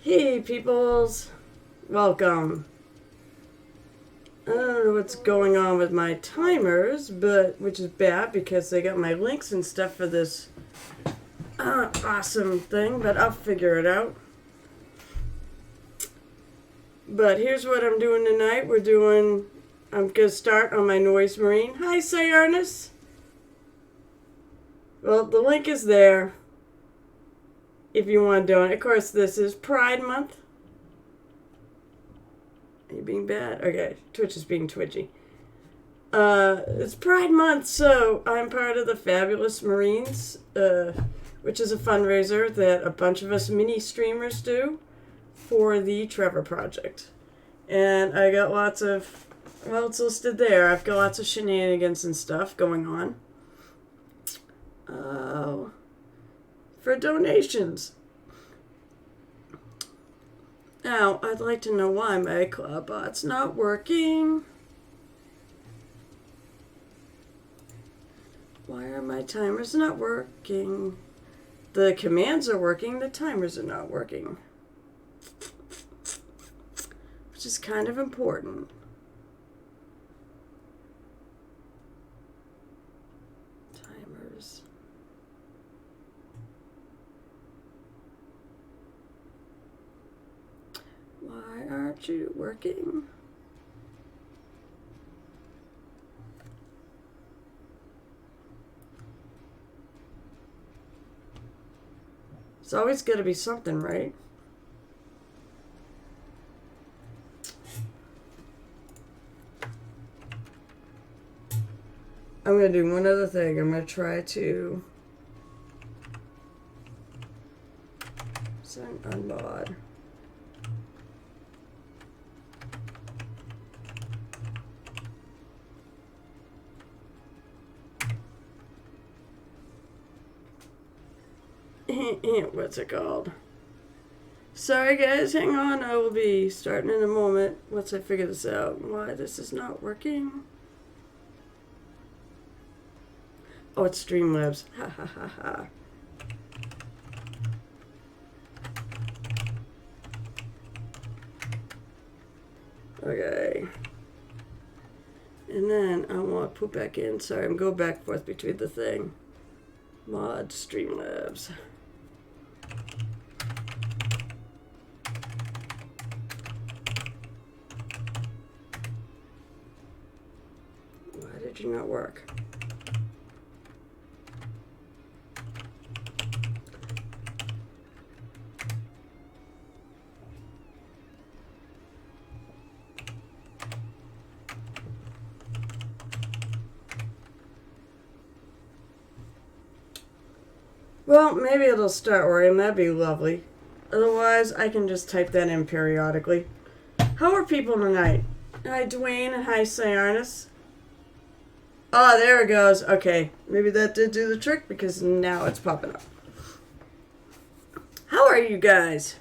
Hey peoples, welcome. I don't know what's going on with my timers, but which is bad because they got my links and stuff for this awesome thing, but I'll figure it out. But here's what I'm doing tonight. I'm gonna start on my Noise Marine. Hi, Cyrus. Well, the link is there if you want to donate. Of course, this is Pride Month. Are you being bad? Okay, Twitch is being twitchy. It's Pride Month, so I'm part of the Fabulous Marines, which is a fundraiser that a bunch of us mini streamers do for the Trevor Project. And I got lots of, well, it's listed there. I've got lots of shenanigans and stuff going on. For donations. Now, I'd like to know why my Clawbot's not working. Why are my timers not working? The commands are working, the timers are not working. Which is kind of important. Timers. Why aren't you working? It's always got to be something, right? I'm going to do one other thing. I'm going to try to send unmod. What's it called? Sorry guys, hang on. I will be starting in a moment once I figure this out. Why this is not working. Oh, it's Streamlabs. Ha ha ha ha. Okay. And then I want to put back in. Sorry, I'm going back and forth between the thing. Mod Streamlabs. Why did you not work? Well, maybe it'll start working. That'd be lovely. Otherwise, I can just type that in periodically. How are people tonight? Hi, Dwayne, and hi, Cyrus. Oh, there it goes. Okay, maybe that did do the trick because now it's popping up. How are you guys?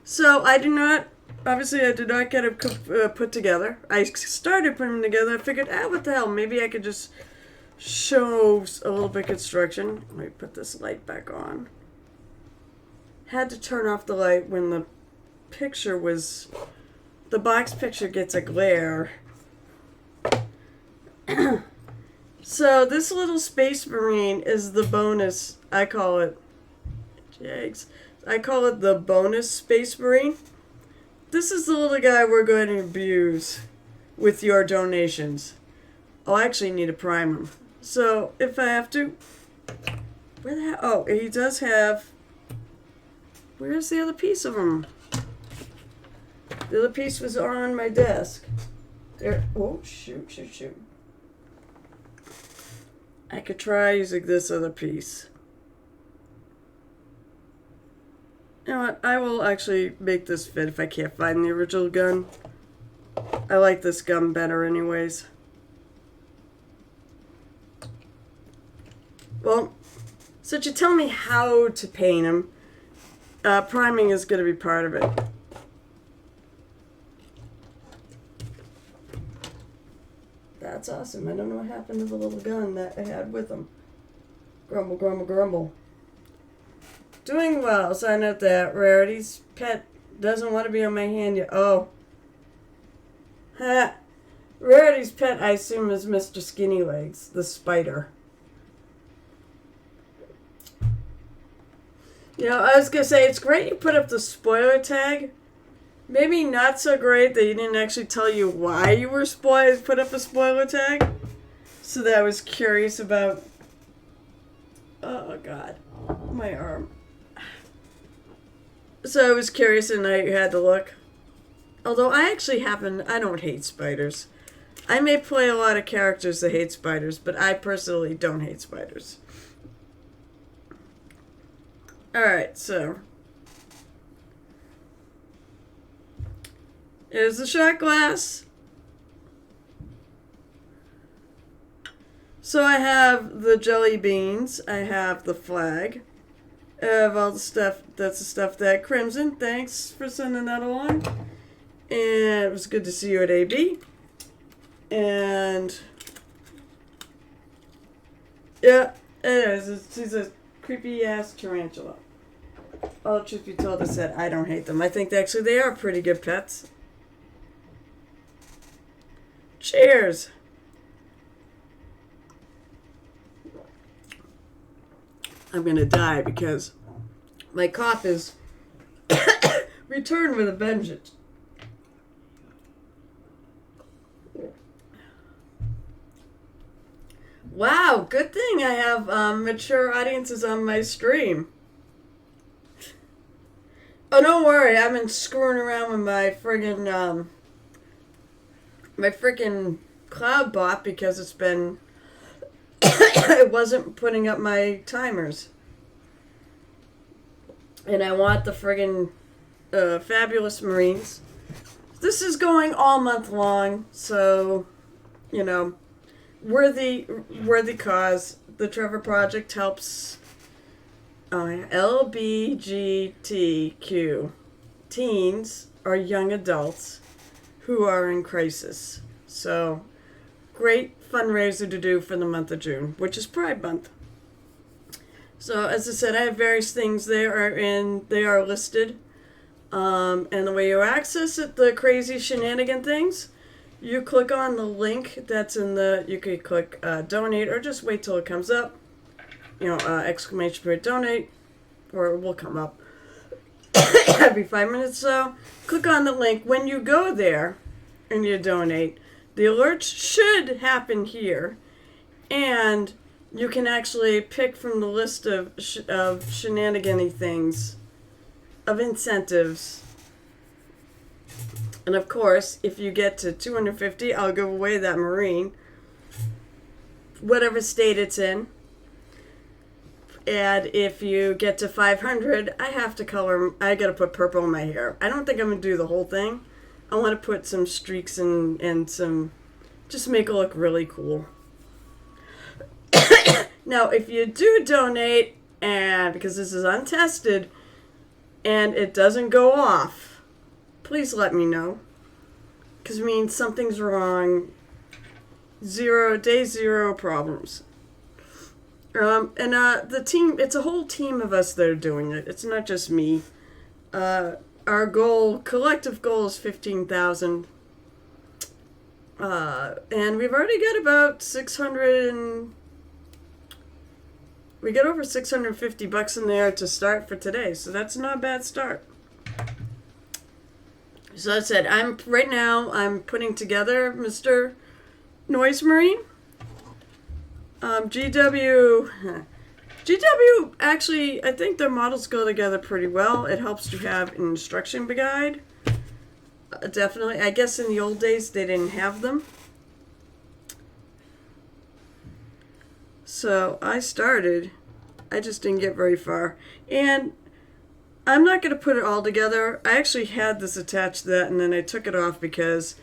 So, I did not get it put together. I started putting them together. I figured, what the hell? Maybe I could just show a little bit of construction. Let me put this light back on. Had to turn off the light when the picture was... The box picture gets a glare. So this little Space Marine is the bonus. I call it... Jags. I call it the bonus Space Marine. This is the little guy we're going to abuse with your donations. I'll actually need to prime him. So, if I have to... Where the hell... Oh, he does have... Where's the other piece of him? The other piece was on my desk. There... Oh, shoot. I could try using this other piece. You know what? I will actually make this fit if I can't find the original gun. I like this gun better anyways. Well, since you tell me how to paint them, priming is going to be part of it. That's awesome. I don't know what happened to the little gun that I had with him. Grumble, grumble, grumble. Doing well. Sign up that Rarity's pet doesn't want to be on my hand yet. Oh. Ha. Rarity's pet, I assume, is Mr. Skinny Legs, the spider. You know, I was going to say, it's great you put up the spoiler tag. Maybe not so great that you didn't actually tell you why you were put up a spoiler tag. So that I was curious about... Oh, God. My arm. So I was curious and I had to look. Although I don't hate spiders. I may play a lot of characters that hate spiders, but I personally don't hate spiders. Alright, so... Here's the shot glass. So I have the jelly beans. I have the flag. I have all the stuff. That's the stuff that Crimson. Thanks for sending that along. And it was good to see you at AB. And yeah, it is. She's a creepy ass tarantula. All truth be told, I said I don't hate them. I think actually they are pretty good pets. Cheers. I'm gonna die because my cough is returned with a vengeance. Wow, good thing I have mature audiences on my stream. Oh, don't worry, I've been screwing around with my friggin' cloud bot because it's been it wasn't putting up my timers. And I want the friggin' Fabulous Marines. This is going all month long, so, you know, worthy cause. The Trevor Project helps LBGTQ teens or young adults who are in crisis. So, great fundraiser to do for the month of June, which is Pride Month. So, as I said, I have various things there, and they are listed. And the way you access it, the crazy shenanigan things, you click on the link that's in the, you could click donate, or just wait till it comes up. You know, exclamation point donate, or it will come up every 5 minutes. So, click on the link. When you go there and you donate, the alerts should happen here, and you can actually pick from the list of shenanigan-y things, of incentives. And of course, if you get to 250, I'll give away that Marine, whatever state it's in. And if you get to 500, I gotta put purple in my hair. I don't think I'm gonna do the whole thing. I want to put some streaks and some, just make it look really cool. Now, if you do donate, and because this is untested, and it doesn't go off, please let me know. Because it means something's wrong. Day zero problems. And the team, it's a whole team of us that are doing it. It's not just me. Our collective goal is 15,000. And we've already got about 600 we got over $650 in there to start for today, so that's not a bad start. So as I said, I'm putting together Mr. Noise Marine. GW, actually, I think their models go together pretty well. It helps to have an instruction guide. Definitely. I guess in the old days they didn't have them. So I just didn't get very far. And I'm not going to put it all together. I actually had this attached to that, and then I took it off because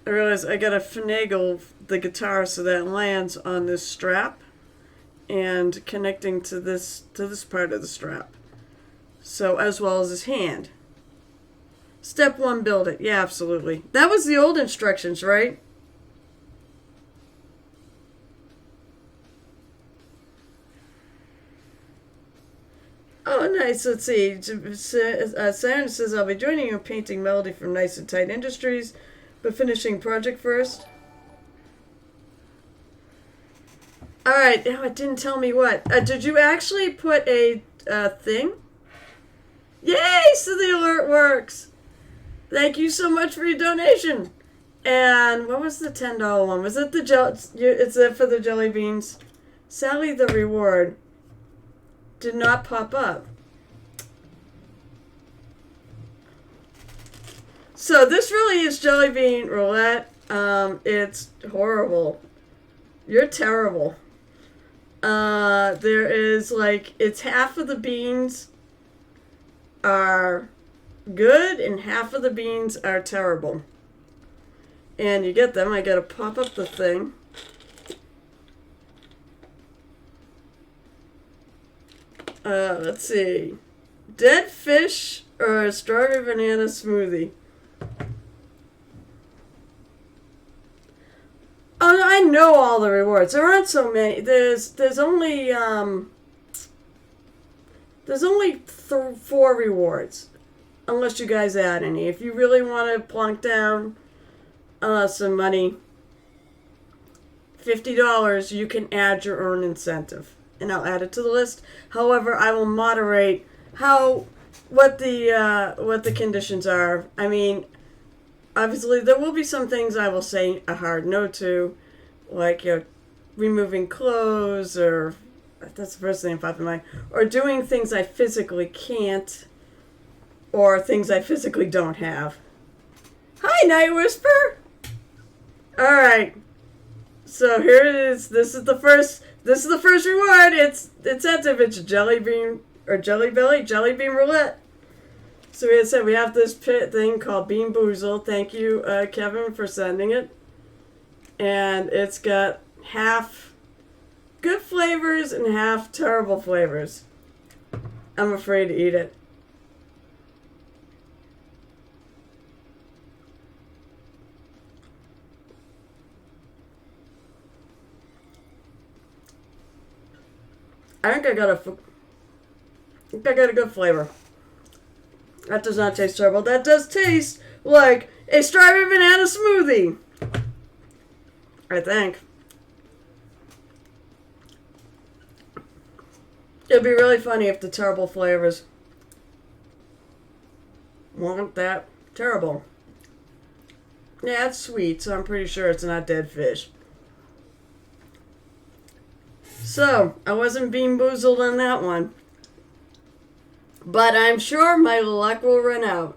I realized I got to finagle the guitar so that it lands on this strap and connecting to this part of the strap. So, as well as his hand. Step 1, build it. Yeah, absolutely. That was the old instructions, right? Oh, nice. Let's see. Sarah says, I'll be joining you in painting Melody from Nice and Tight Industries, but finishing project first. Alright, now it didn't tell me what. Did you actually put a thing? Yay! So the alert works. Thank you so much for your donation. And what was the $10 one? Was it the It's it for the jelly beans? Sally, the reward did not pop up. So this really is jelly bean roulette. It's horrible. You're terrible. There is it's half of the beans are good and half of the beans are terrible. And you get them. I gotta pop up the thing. Let's see. Dead fish or a strawberry banana smoothie? Oh, I know all the rewards. There aren't so many. There's only 4 rewards, unless you guys add any. If you really want to plunk down some money, $50, you can add your earn incentive, and I'll add it to the list. However, I will moderate what the conditions are. I mean, obviously, there will be some things I will say a hard no to, like removing clothes, or that's the first thing that popped in mind, or doing things I physically can't, or things I physically don't have. Hi, Night Whisper. All right, so here it is. This is the first reward. It's incentive. It's jelly bean or jelly bean roulette. So we said we have this thing called Bean Boozle. Thank you, Kevin, for sending it. And it's got half good flavors and half terrible flavors. I'm afraid to eat it. I think I got a good flavor. That does not taste terrible. That does taste like a strawberry banana smoothie, I think. It'd be really funny if the terrible flavors weren't that terrible. Yeah, it's sweet, so I'm pretty sure it's not dead fish. So, I wasn't bean boozled on that one. But I'm sure my luck will run out.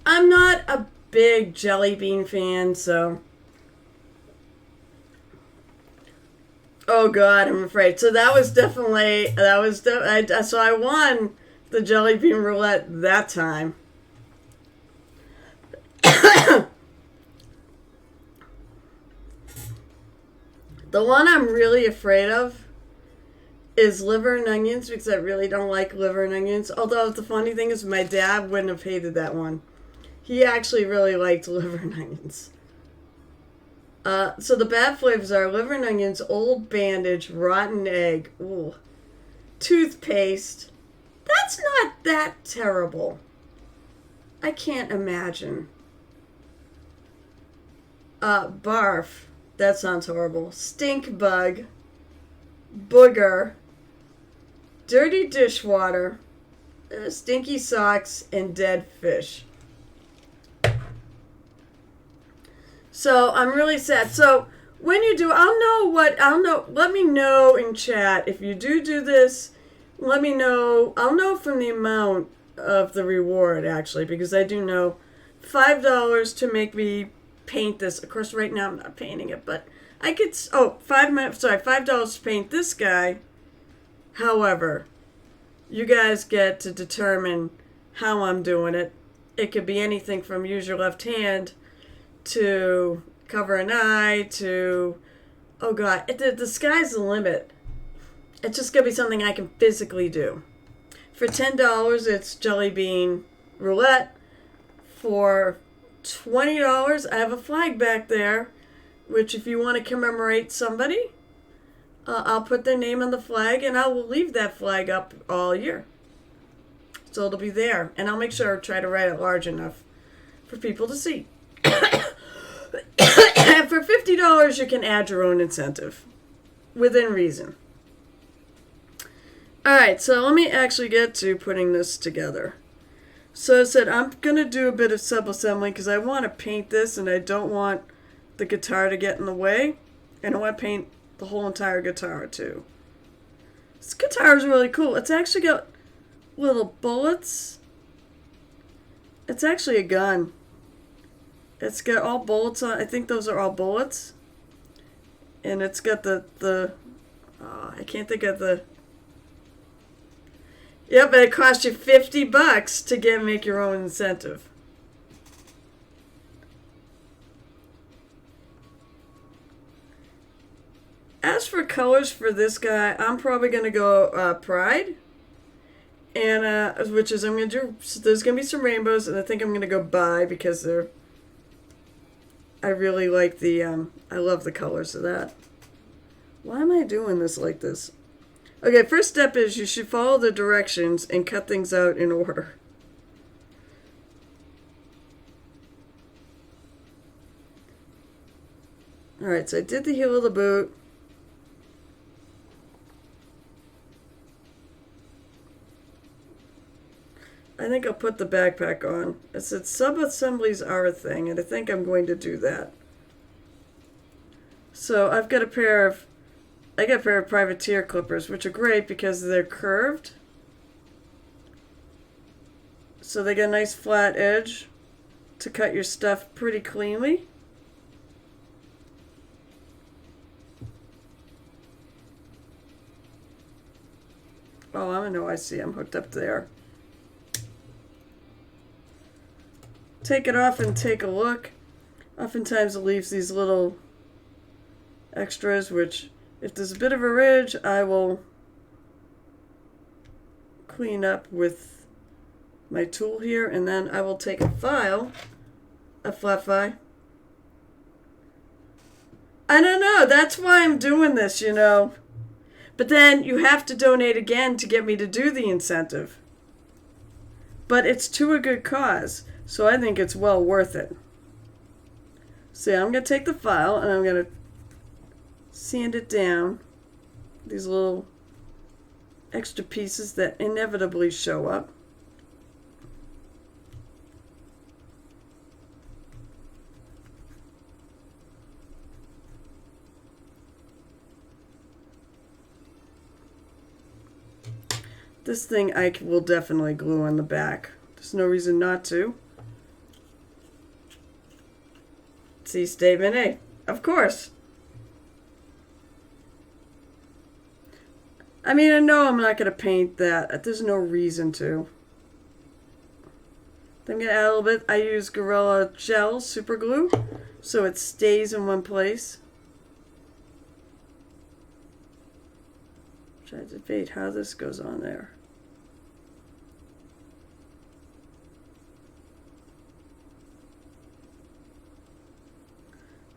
I'm not a big jelly bean fan, so... Oh God, I'm afraid. So that was definitely... So I won the jelly bean roulette that time. The one I'm really afraid of is liver and onions, because I really don't like liver and onions. Although the funny thing is my dad wouldn't have hated that one. He actually really liked liver and onions. So the bad flavors are liver and onions, old bandage, rotten egg, ooh, toothpaste. That's not that terrible. I can't imagine. Barf. That sounds horrible. Stink bug. Booger. Dirty dishwater. Stinky socks. And dead fish. So I'm really sad. So when you do, let me know in chat. If you do this, let me know. I'll know from the amount of the reward, actually, because I do know $5 to make me paint this. Of course, right now I'm not painting it, but I could, $5 to paint this guy. However, you guys get to determine how I'm doing it. It could be anything from use your left hand to cover an eye to, oh God, the sky's the limit. It's just going to be something I can physically do. For $10, it's jelly bean roulette. For $20, I have a flag back there, which if you want to commemorate somebody, I'll put their name on the flag, and I will leave that flag up all year. So it'll be there, and I'll make sure I try to write it large enough for people to see. And for $50, you can add your own incentive within reason. Alright, so let me actually get to putting this together. So I said I'm going to do a bit of sub-assembly because I want to paint this and I don't want the guitar to get in the way. And I want to paint the whole entire guitar too. This guitar is really cool. It's actually got little bullets. It's actually a gun. It's got all bullets on. I think those are all bullets. And it's got I can't think of the. Yep, but it cost you $50 to make your own incentive. As for colors for this guy, I'm probably going to go Pride. And, which is, I'm going to do, so there's going to be some rainbows, and I think I'm going to go Bi because I really like I love the colors of that. Why am I doing this like this? Okay, first step is you should follow the directions and cut things out in order. Alright, so I did the heel of the boot. I think I'll put the backpack on. I said sub-assemblies are a thing, and I think I'm going to do that. So I've got a pair of privateer clippers, which are great because they're curved. So they got a nice flat edge to cut your stuff pretty cleanly. Oh, I know, I see. I'm hooked up there. Take it off and take a look. Oftentimes it leaves these little extras, which if there's a bit of a ridge, I will clean up with my tool here, and then I will take a flat file. I don't know, that's why I'm doing this, you know. But then you have to donate again to get me to do the incentive. But it's to a good cause, so I think it's well worth it. So I'm going to take the file and I'm going to sand it down. These little extra pieces that inevitably show up. This thing I will definitely glue on the back. There's no reason not to. See statement A. Of course. I mean, I know I'm not going to paint that. There's no reason to. Then I'm going to add a little bit. I use Gorilla Gel Super Glue so it stays in one place. Try to debate how this goes on there.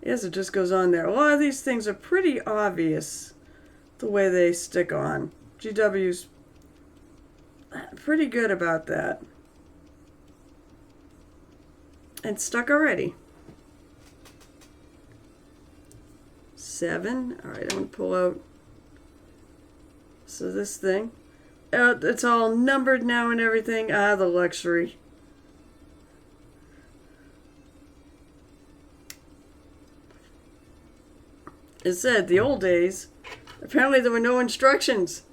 Yes, it just goes on there. A lot of these things are pretty obvious the way they stick on. GW's pretty good about that. And stuck already. 7. Alright, I'm going to pull out. So this thing. It's all numbered now and everything. Ah, the luxury. It said the old days, apparently there were no instructions.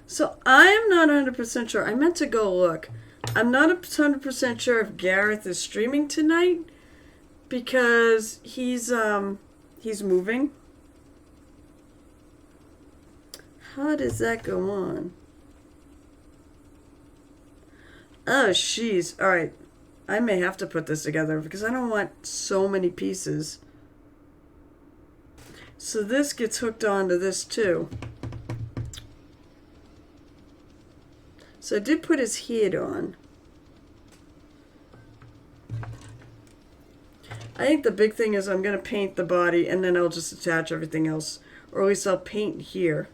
So I'm not 100% sure. I meant to go look. I'm not 100% sure if Gareth is streaming tonight because he's moving. How does that go on? Oh, jeez. Alright. I may have to put this together because I don't want so many pieces. So this gets hooked onto this too. So I did put his head on. I think the big thing is I'm going to paint the body and then I'll just attach everything else. Or at least I'll paint here.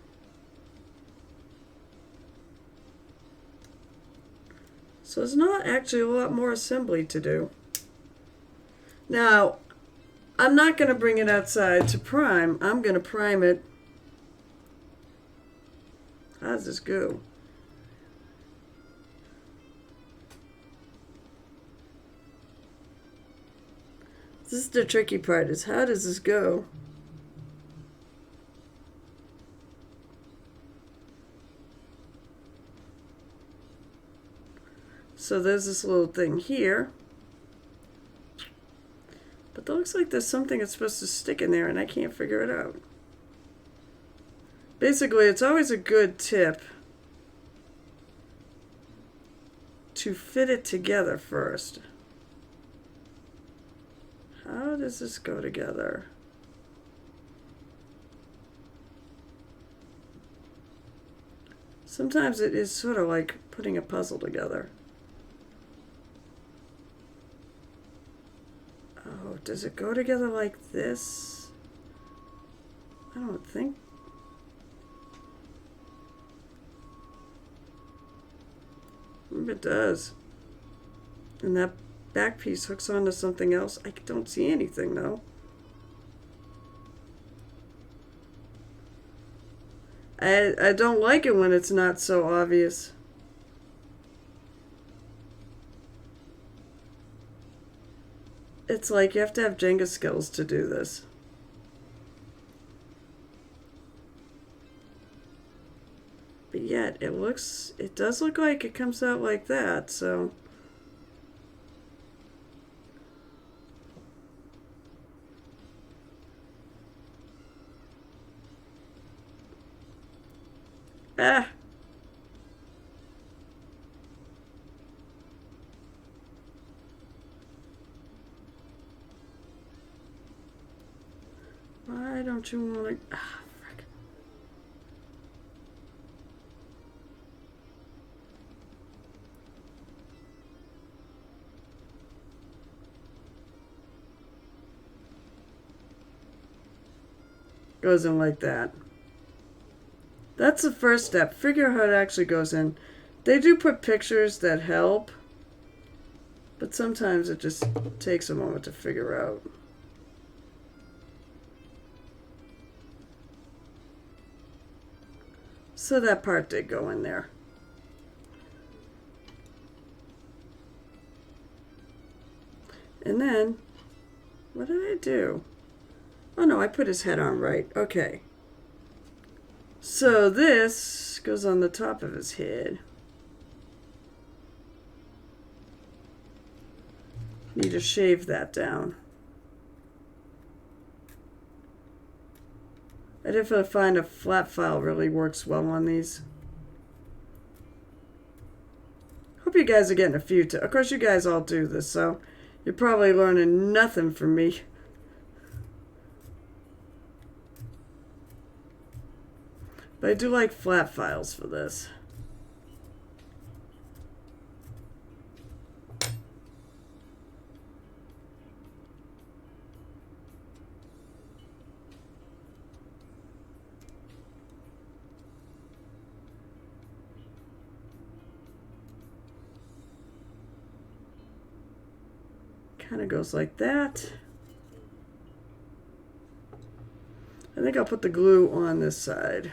So it's not actually a lot more assembly to do. Now, I'm not going to bring it outside to prime. I'm going to prime it. How does this go? This is the tricky part, is how does this go? So there's this little thing here. But it looks like there's something that's supposed to stick in there and I can't figure it out. Basically, it's always a good tip to fit it together first. How does this go together? Sometimes it is sort of like putting a puzzle together. Oh, does it go together like this? I don't think. It does. And that back piece hooks onto something else. I don't see anything though. I don't like it when it's not so obvious. It's like you have to have Jenga skills to do this. But yet, it does look like it comes out like that, so. Ah. Why don't you want to... Ah, frick. Goes in like that. That's the first step. Figure out how it actually goes in. They do put pictures that help, but sometimes it just takes a moment to figure out. So that part did go in there. And then, what did I do? Oh no, I put his head on right. Okay. So this goes on the top of his head. Need to shave that down. I definitely find a flat file really works well on these. Hope you guys are getting a few too. Of course you guys all do this, so you're probably learning nothing from me. But I do like flat files for this. Kind of goes like that. I think I'll put the glue on this side.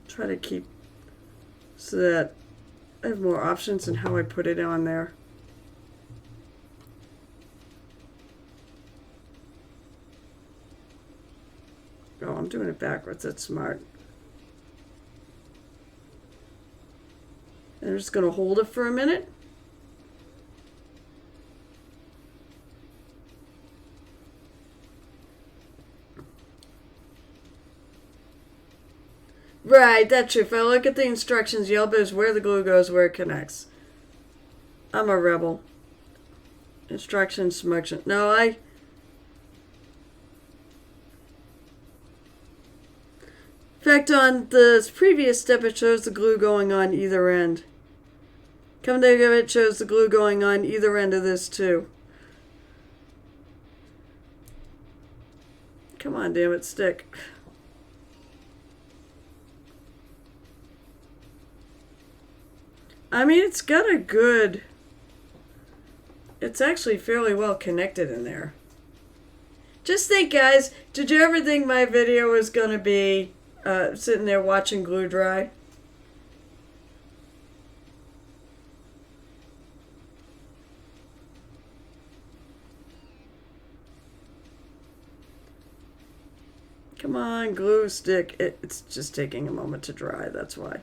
Try to keep so that I have more options in how I put it on there. Oh, I'm doing it backwards. That's smart. And I'm just going to hold it for a minute. Right, that's true. If I look at the instructions, yellow is where the glue goes, where it connects. I'm a rebel. Instructions, selection. No, In fact, on the previous step, it shows the glue going on either end. Come to think of it, shows the glue going on either end of this too. Come on, damn it, stick. I mean, it's got a good... It's actually fairly well connected in there. Just think, guys, did you ever think my video was going to be sitting there watching glue dry? Come on, glue stick. It's just taking a moment to dry, that's why.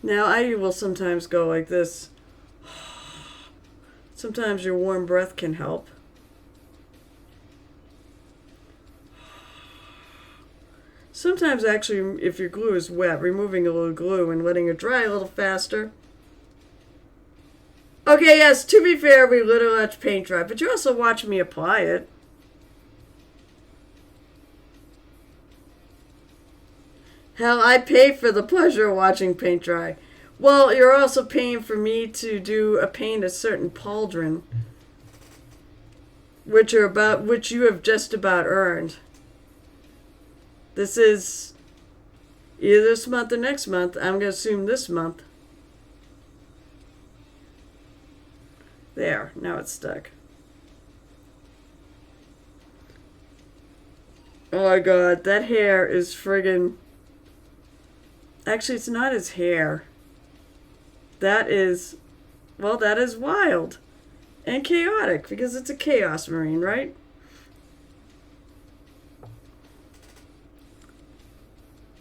Now, I will sometimes go like this. Sometimes your warm breath can help. Sometimes, actually, if your glue is wet, removing a little glue and letting it dry a little faster. Okay, yes, to be fair, we literally let paint dry, but you also watch me apply it. Hell, I pay for the pleasure of watching paint dry. Well, you're also paying for me to paint a certain pauldron, which you have just about earned. This is either this month or next month. I'm going to assume this month. There, now it's stuck. Oh my god, that hair is friggin'... Actually, it's not his hair. That is... Well, that is wild. And chaotic, because it's a Chaos Marine, right?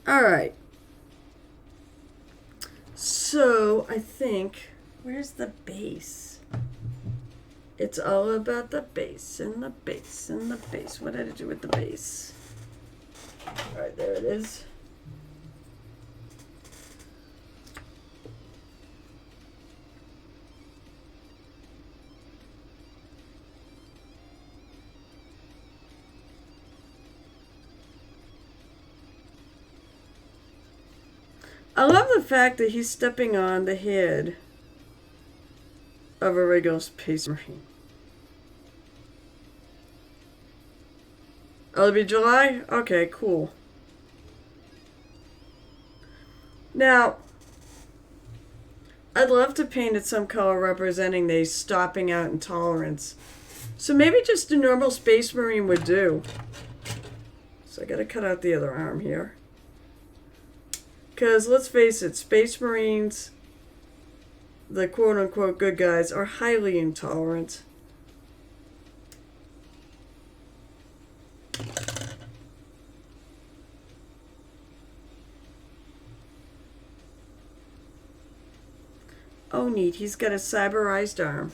Alright. So, I think... Where's the base? It's all about the base, and the base, and the base. What did I do with the base? Alright, there it is. I love the fact that he's stepping on the head of a regular Space Marine. Oh, it'll be July? Okay, cool. Now, I'd love to paint it some color representing the stopping out intolerance. So maybe just a normal Space Marine would do. So I gotta cut out the other arm here. Because, let's face it, Space Marines, the quote-unquote good guys, are highly intolerant. Oh, neat. He's got a cyberized arm.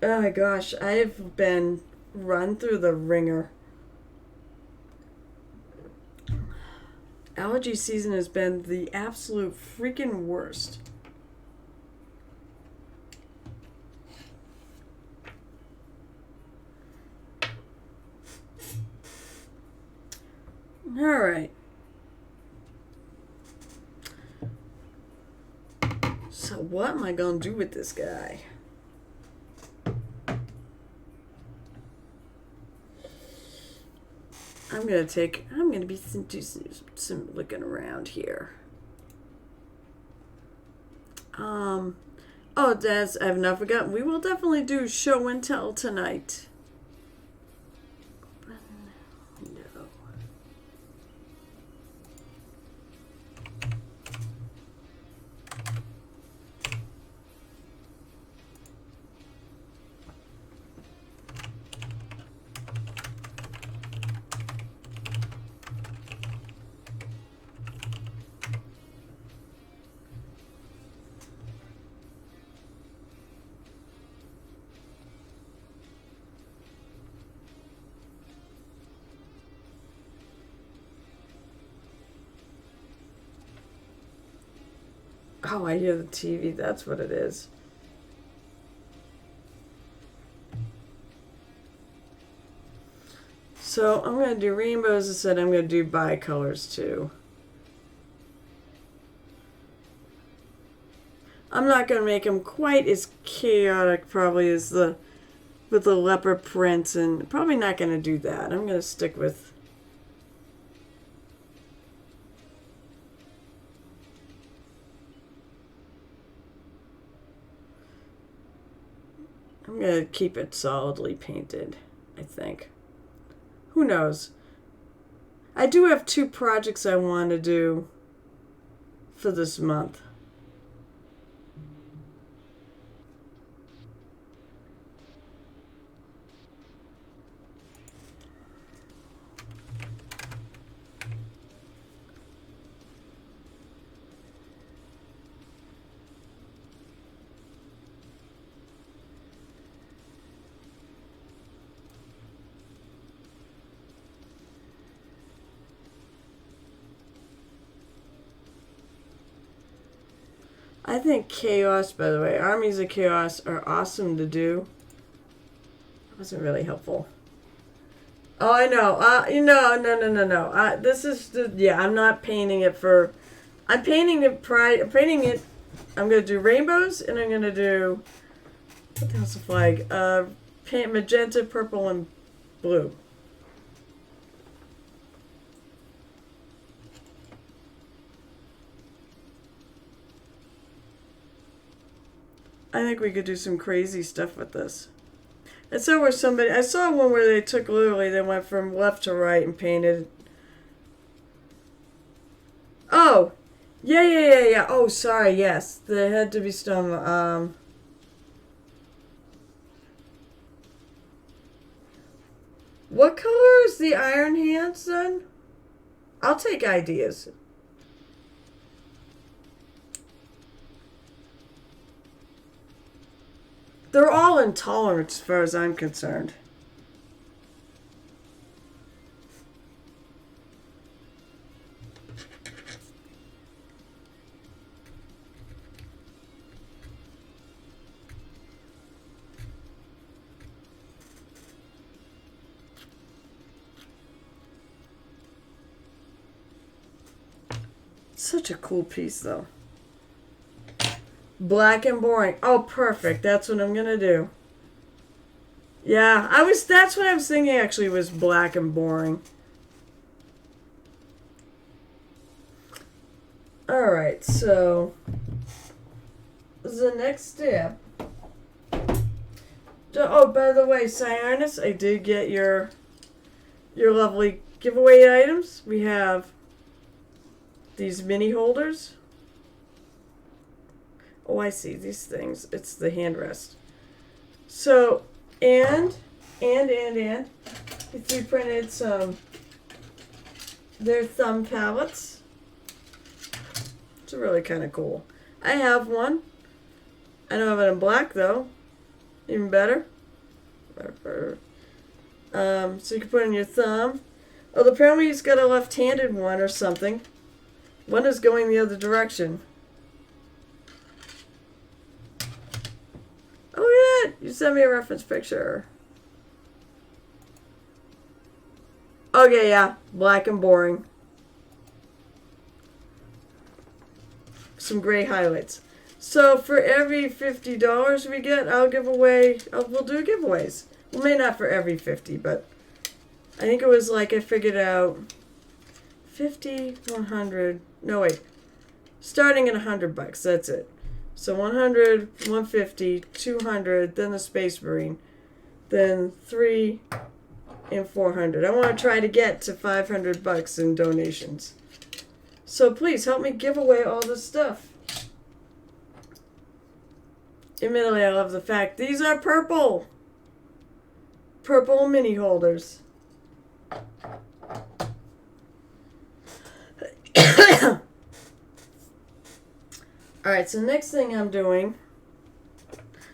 Oh my gosh, I have been run through the ringer. Allergy season has been the absolute freaking worst. All right. So what am I going to do with this guy? I'm going to be do some looking around here. Oh, Des, I've not forgotten. We will definitely do show and tell tonight. No. Oh, I hear the TV. That's what it is. So I'm going to do rainbows. I said I'm going to do bicolors too. I'm not going to make them quite as chaotic probably as the with the leopard print, and probably not going to do that. I'm going to stick with... I'm going to keep it solidly painted, I think. Who knows? I do have 2 projects I want to do for this month. I think Chaos, by the way, Armies of Chaos are awesome to do. That wasn't really helpful. Oh, I know. No. This is the, yeah, I'm not painting it for, I'm painting it, I'm going to do rainbows, and I'm going to do, what the hell's the flag? Paint magenta, purple, and blue. I think we could do some crazy stuff with this. I saw one where they took literally, they went from left to right and painted. Oh, yeah. Oh, sorry, yes. There had to be some, what color is the Iron Hands then? I'll take ideas. They're all intolerant as far as I'm concerned. Such a cool piece, though. Black and boring. Oh, perfect. That's what I'm gonna do. Yeah, that's what I was thinking actually, was black and boring. Alright, so the next step. Oh, by the way, Cyanus, I did get your lovely giveaway items. We have these mini holders. Oh, I see these things. It's the hand rest. So, and we 3D some their thumb palettes. It's really kind of cool. I have one. I don't have it in black though. Even better. So you can put it in your thumb. Oh, apparently he's got a left-handed one or something. One is going the other direction. Oh, yeah, you sent me a reference picture. Okay, yeah, black and boring. Some gray highlights. So for every $50 we get, I'll give away, we'll do giveaways. Well, maybe not for every 50, but I think it was like, I figured out 50, 100, no wait, starting at $100, that's it. So 100, 150, 200, then the Space Marine, then 3 and 400. I want to try to get to $500 in donations. So please help me give away all this stuff. Admittedly, I love the fact these are purple. Purple mini holders. Alright, so next thing I'm doing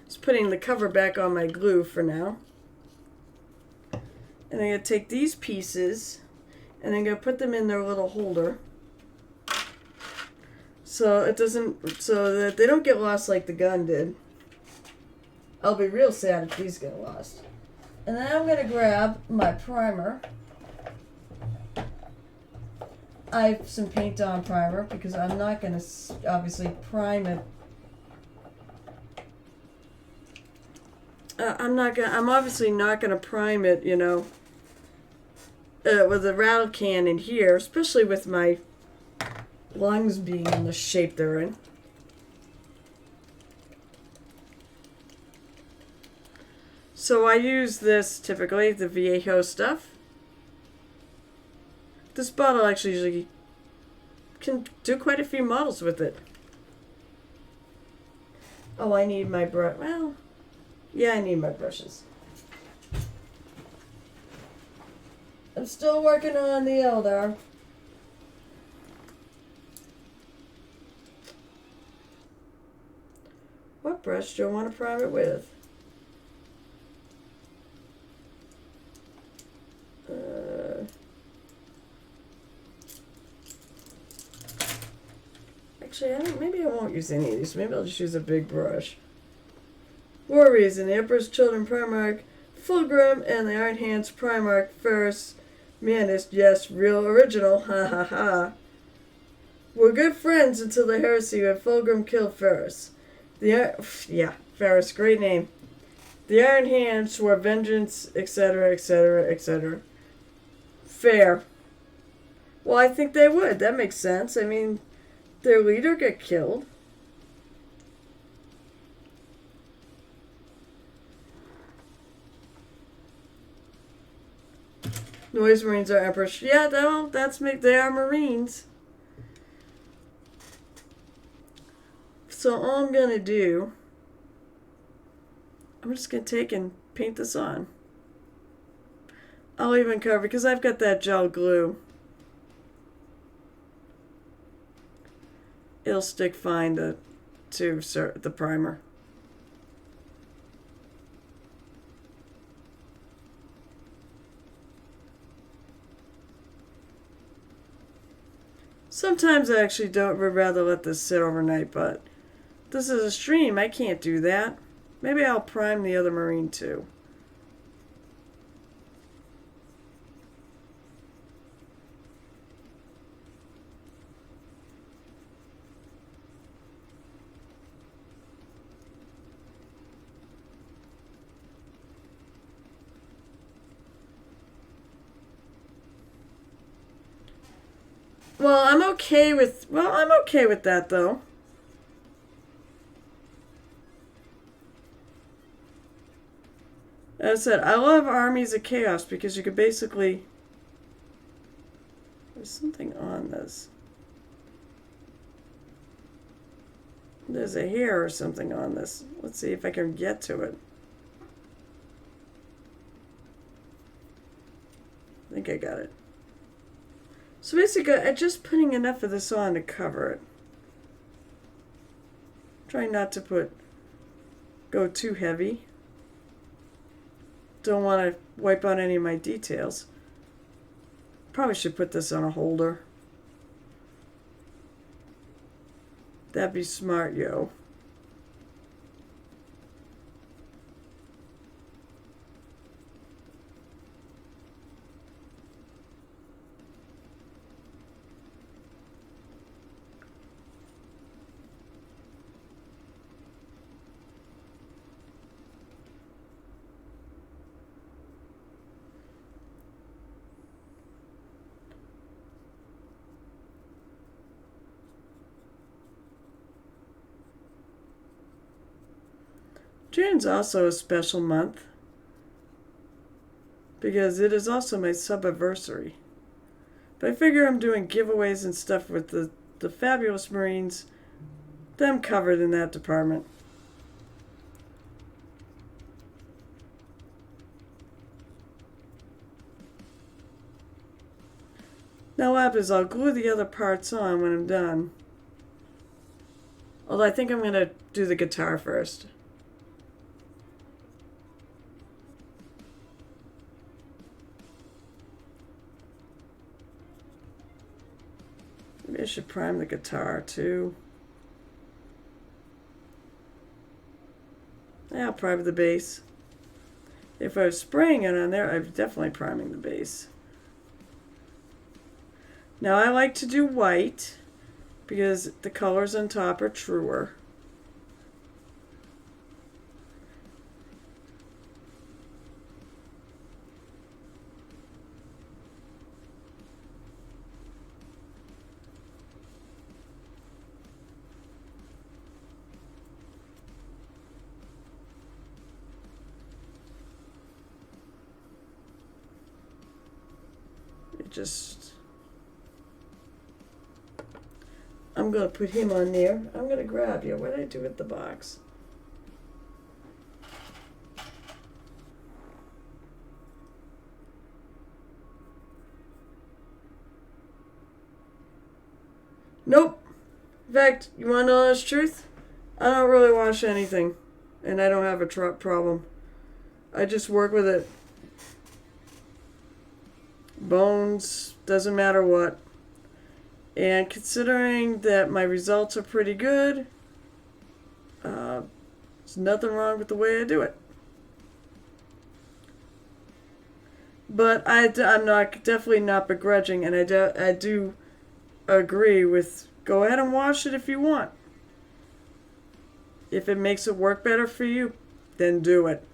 is putting the cover back on my glue for now. And I'm going to take these pieces and I'm going to put them in their little holder. So that they don't get lost like the gun did. I'll be real sad if these get lost. And then I'm going to grab my primer. I have some paint on primer because I'm not going to obviously prime it. I'm obviously not gonna prime it, with a rattle can in here, especially with my lungs being in the shape they're in. So I use this typically, the Viejo stuff. This bottle actually usually can do quite a few models with it. Oh, I need my brush. Well, yeah, I need my brushes. I'm still working on the Eldar. What brush do I want to prime it with? Actually, maybe I won't use any of these. Maybe I'll just use a big brush. War Reason, the Emperor's Children Primarch, Fulgrim, and the Iron Hands Primarch first. Man, it's just real original. Ha ha ha. We're good friends until the heresy when Fulgrim killed Ferris. Ferris, great name. The Iron Hands swore vengeance, etc., etc., etc. Fair. Well, I think they would. That makes sense. I mean, their leader got killed. Noise Marines are Emperors. Yeah, they are Marines. So all I'm gonna do, I'm just gonna take and paint this on. I'll even cover because I've got that gel glue. It'll stick fine to the primer. Sometimes I actually would rather let this sit overnight, but this is a stream. I can't do that. Maybe I'll prime the other Marine too. Well, I'm okay with that though. As I said, I love Armies of Chaos because you could basically... There's something on this. There's a hair or something on this. Let's see if I can get to it. I think I got it. So basically, I'm just putting enough of this on to cover it. Try not to go too heavy. Don't want to wipe out any of my details. Probably should put this on a holder. That'd be smart, yo. June's also a special month because it is also my sub-anniversary. But I figure I'm doing giveaways and stuff with the fabulous Marines. Them covered in that department. Now what happens, I'll glue the other parts on when I'm done. Although I think I'm going to do the guitar first. Maybe I should prime the guitar too. Yeah, I'll prime the bass. If I was spraying it on there, I'm definitely priming the bass. Now I like to do white because the colors on top are truer. just... I'm going to put him on there. I'm going to grab you. What did I do with the box? Nope. In fact, you want to know the honest truth? I don't really wash anything. And I don't have a problem. I just work with it. Bones, doesn't matter what. And considering that my results are pretty good, there's nothing wrong with the way I do it. But I'm not definitely not begrudging, and I do agree with go ahead and wash it if you want. If it makes it work better for you, then do it.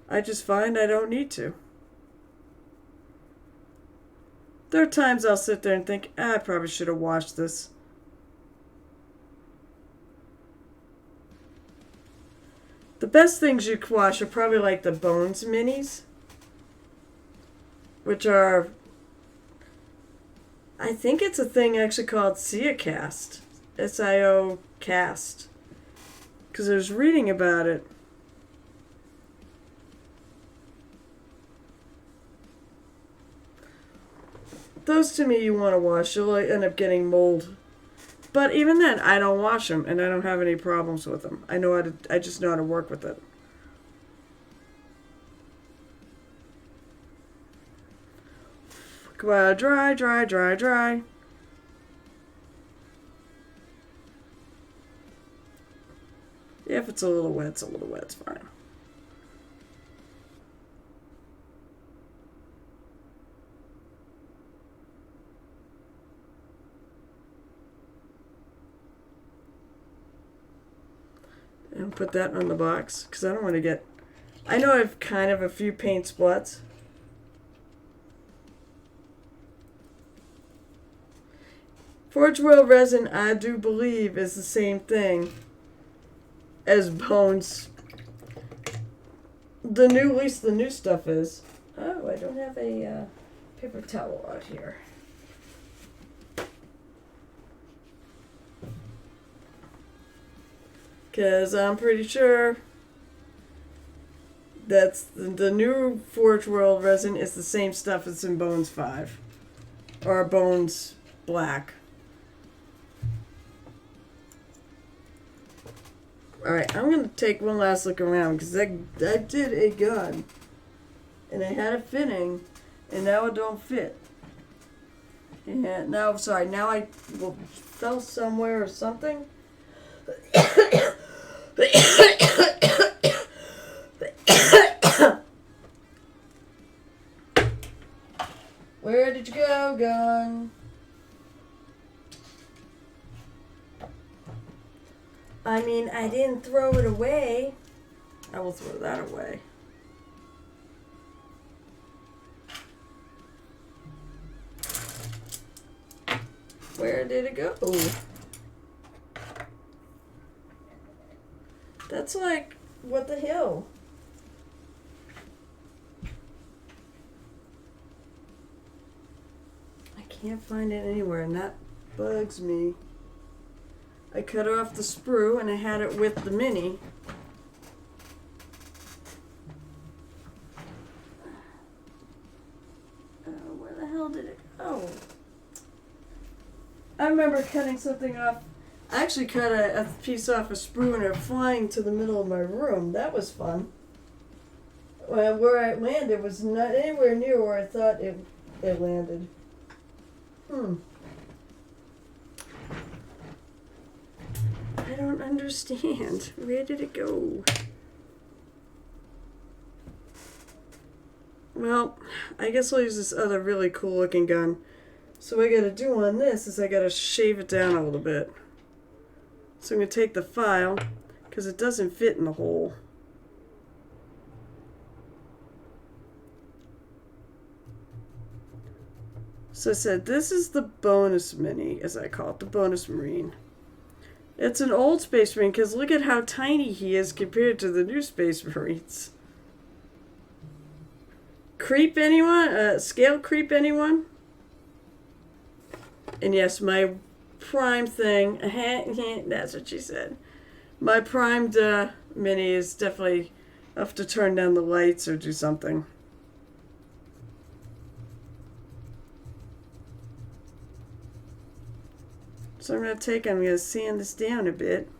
I just find I don't need to. There are times I'll sit there and think, I probably should have washed this. The best things you can wash are probably like the Bones minis, which are, I think it's a thing actually called SIOcast. SIO cast. Because I was reading about it. Those to me you want to wash. You'll end up getting mold. But even then, I don't wash them, and I don't have any problems with them. I just know how to work with it. Come on, dry, dry, dry, dry. Yeah, if it's a little wet, it's a little wet. It's fine. And put that on the box because I don't want to get... I know I've kind of a few paint spots. Forge World resin, I do believe, is the same thing as Bones. At least the new stuff is. Oh, I don't have a paper towel out here. Because I'm pretty sure that's the new Forge World resin is the same stuff as in Bones 5. Or Bones Black. Alright, I'm going to take one last look around because I did a gun. And I had it fitting. And now it don't fit. And now, sorry, now I fell somewhere or something. Where did you go, gun? I mean, I didn't throw it away. I will throw that away. Where did it go? That's like, what the hell? I can't find it anywhere, and that bugs me. I cut off the sprue, and I had it with the mini. Where the hell did it go? I remember cutting something off. I actually cut a piece off a sprue and it flying to the middle of my room. That was fun. Well, where I landed was not anywhere near where I thought it landed. I don't understand. Where did it go? Well, I guess I'll use this other really cool looking gun. So what I gotta do on this is I gotta shave it down a little bit. So I'm going to take the file, because it doesn't fit in the hole. So I said, this is the bonus mini, as I call it, the bonus Marine. It's an old Space Marine, because look at how tiny he is compared to the new Space Marines. Creep anyone? Scale creep anyone? And yes, my prime thing, that's what she said. My primed mini is definitely, I have to turn down the lights or do something. So I'm going to sand this down a bit.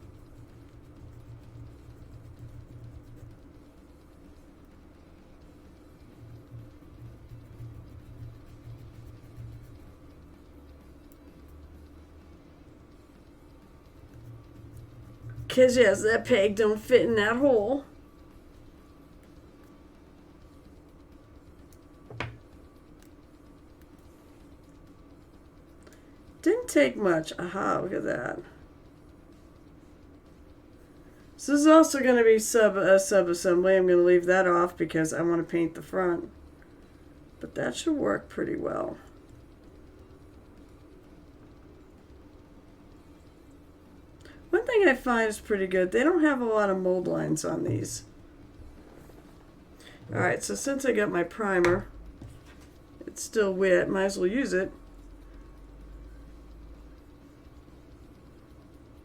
Because yes, that peg don't fit in that hole. Didn't take much. Aha, look at that. So this is also going to be sub-assembly. I'm going to leave that off because I want to paint the front. But that should work pretty well. One thing I find is pretty good, they don't have a lot of mold lines on these. Alright, so since I got my primer, it's still wet, might as well use it.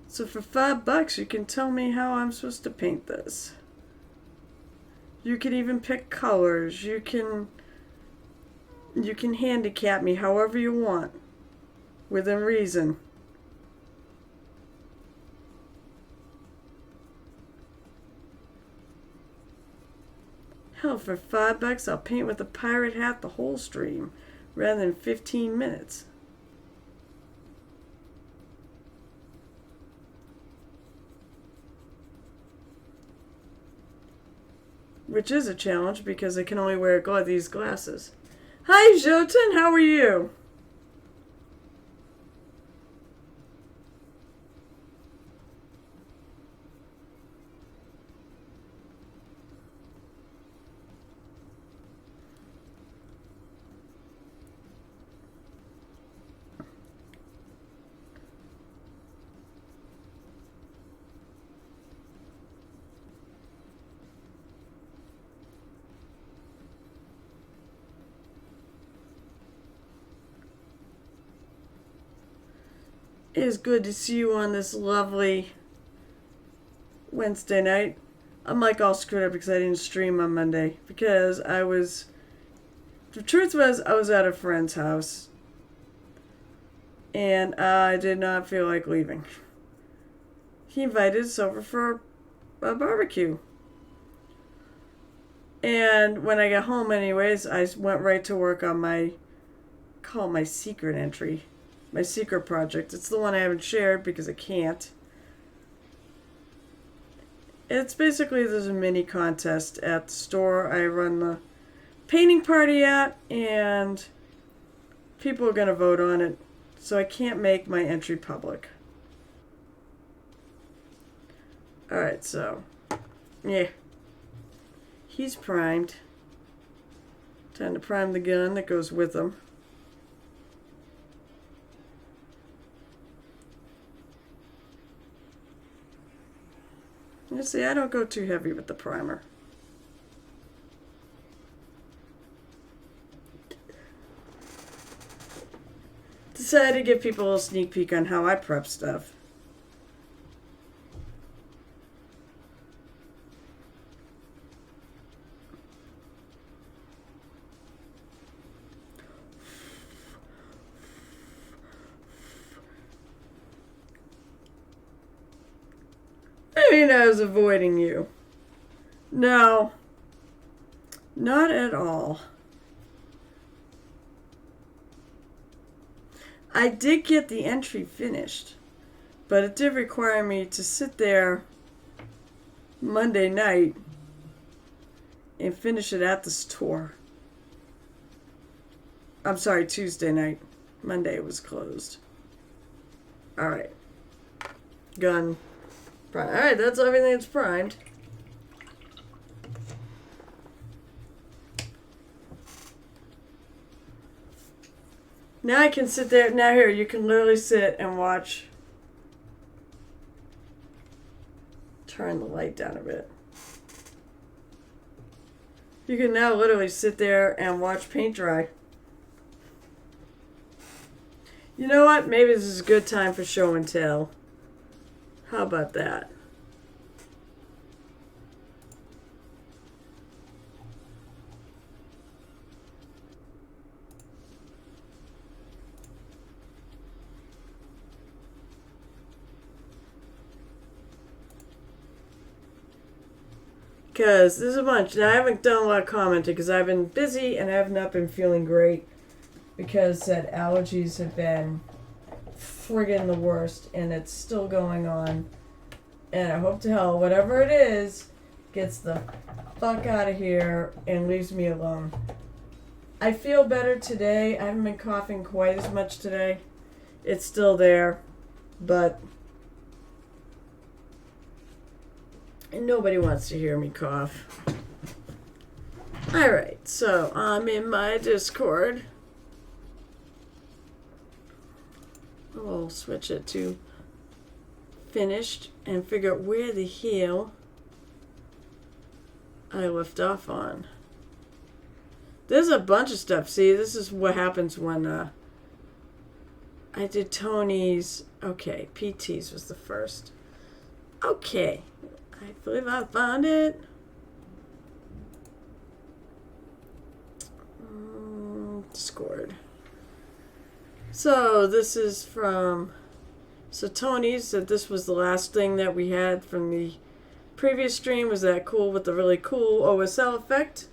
So for $5 you can tell me how I'm supposed to paint this. You can even pick colors, you can handicap me however you want, within reason. Hell, for $5 I'll paint with a pirate hat the whole stream, rather than 15 minutes. Which is a challenge because I can only wear these glasses. Hi Jotun, how are you? It is good to see you on this lovely Wednesday night. I'm like all screwed up because I didn't stream on Monday because the truth was I was at a friend's house and I did not feel like leaving. He invited us over for a barbecue. And when I got home anyways, I went right to work on my secret entry. My secret project. It's the one I haven't shared because I can't. It's basically, there's a mini contest at the store I run the painting party at, and people are going to vote on it, so I can't make my entry public. Alright, so, yeah. He's primed. Time to prime the gun that goes with him. You see, I don't go too heavy with the primer. Decided to give people a little sneak peek on how I prep stuff. I mean, I was avoiding you. No. Not at all. I did get the entry finished, but it did require me to sit there Monday night and finish it at the store. I'm sorry, Tuesday night. Monday was closed. Alright. Gun. Alright, that's everything that's primed. Now I can sit there. Now here, you can literally sit and watch. Turn the light down a bit. You can now literally sit there and watch paint dry. You know what? Maybe this is a good time for show and tell. How about that? Because there's a bunch. Now, I haven't done a lot of commenting because I've been busy and I have not been feeling great because said allergies have been friggin' the worst and it's still going on. And I hope to hell, whatever it is, gets the fuck out of here and leaves me alone. I feel better today. I haven't been coughing quite as much today. It's still there, but and nobody wants to hear me cough. Alright, so I'm in my Discord. We'll switch it to finished and figure out where the hell I left off on. There's a bunch of stuff. See, this is what happens when I did Tony's. Okay, PT's was the first. Okay. I believe I found it. Discord. So this is from. So Tony said this was the last thing that we had from the previous stream. Was that cool with the really cool OSL effect?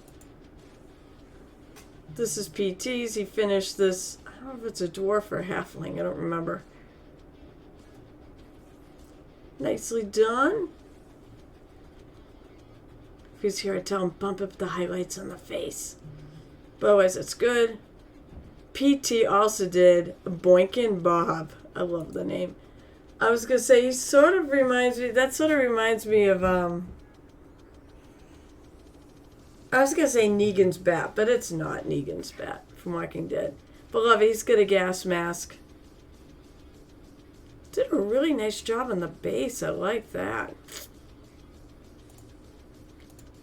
This is PT's. He finished this. I don't know if it's a dwarf or a halfling. I don't remember. Nicely done. If he's here, I tell him bump up the highlights on the face. But otherwise, it's good. PT also did Boinkin' Bob. I love the name. I was gonna say he sort of reminds me. That sort of reminds me of I was gonna say Negan's Bat, but it's not Negan's Bat from Walking Dead. But love it. He's got a gas mask. Did a really nice job on the base. I like that.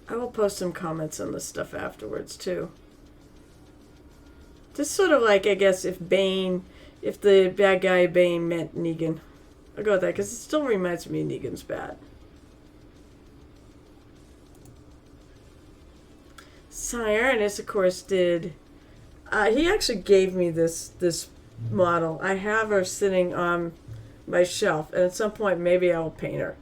I will post some comments on this stuff afterwards, too. Just sort of like, I guess, if the bad guy Bane meant Negan. I'll go with that, because it still reminds me of Negan's Bat. Cyrus, of course, did. He actually gave me this model. I have her sitting on my shelf, and at some point, maybe I will paint her.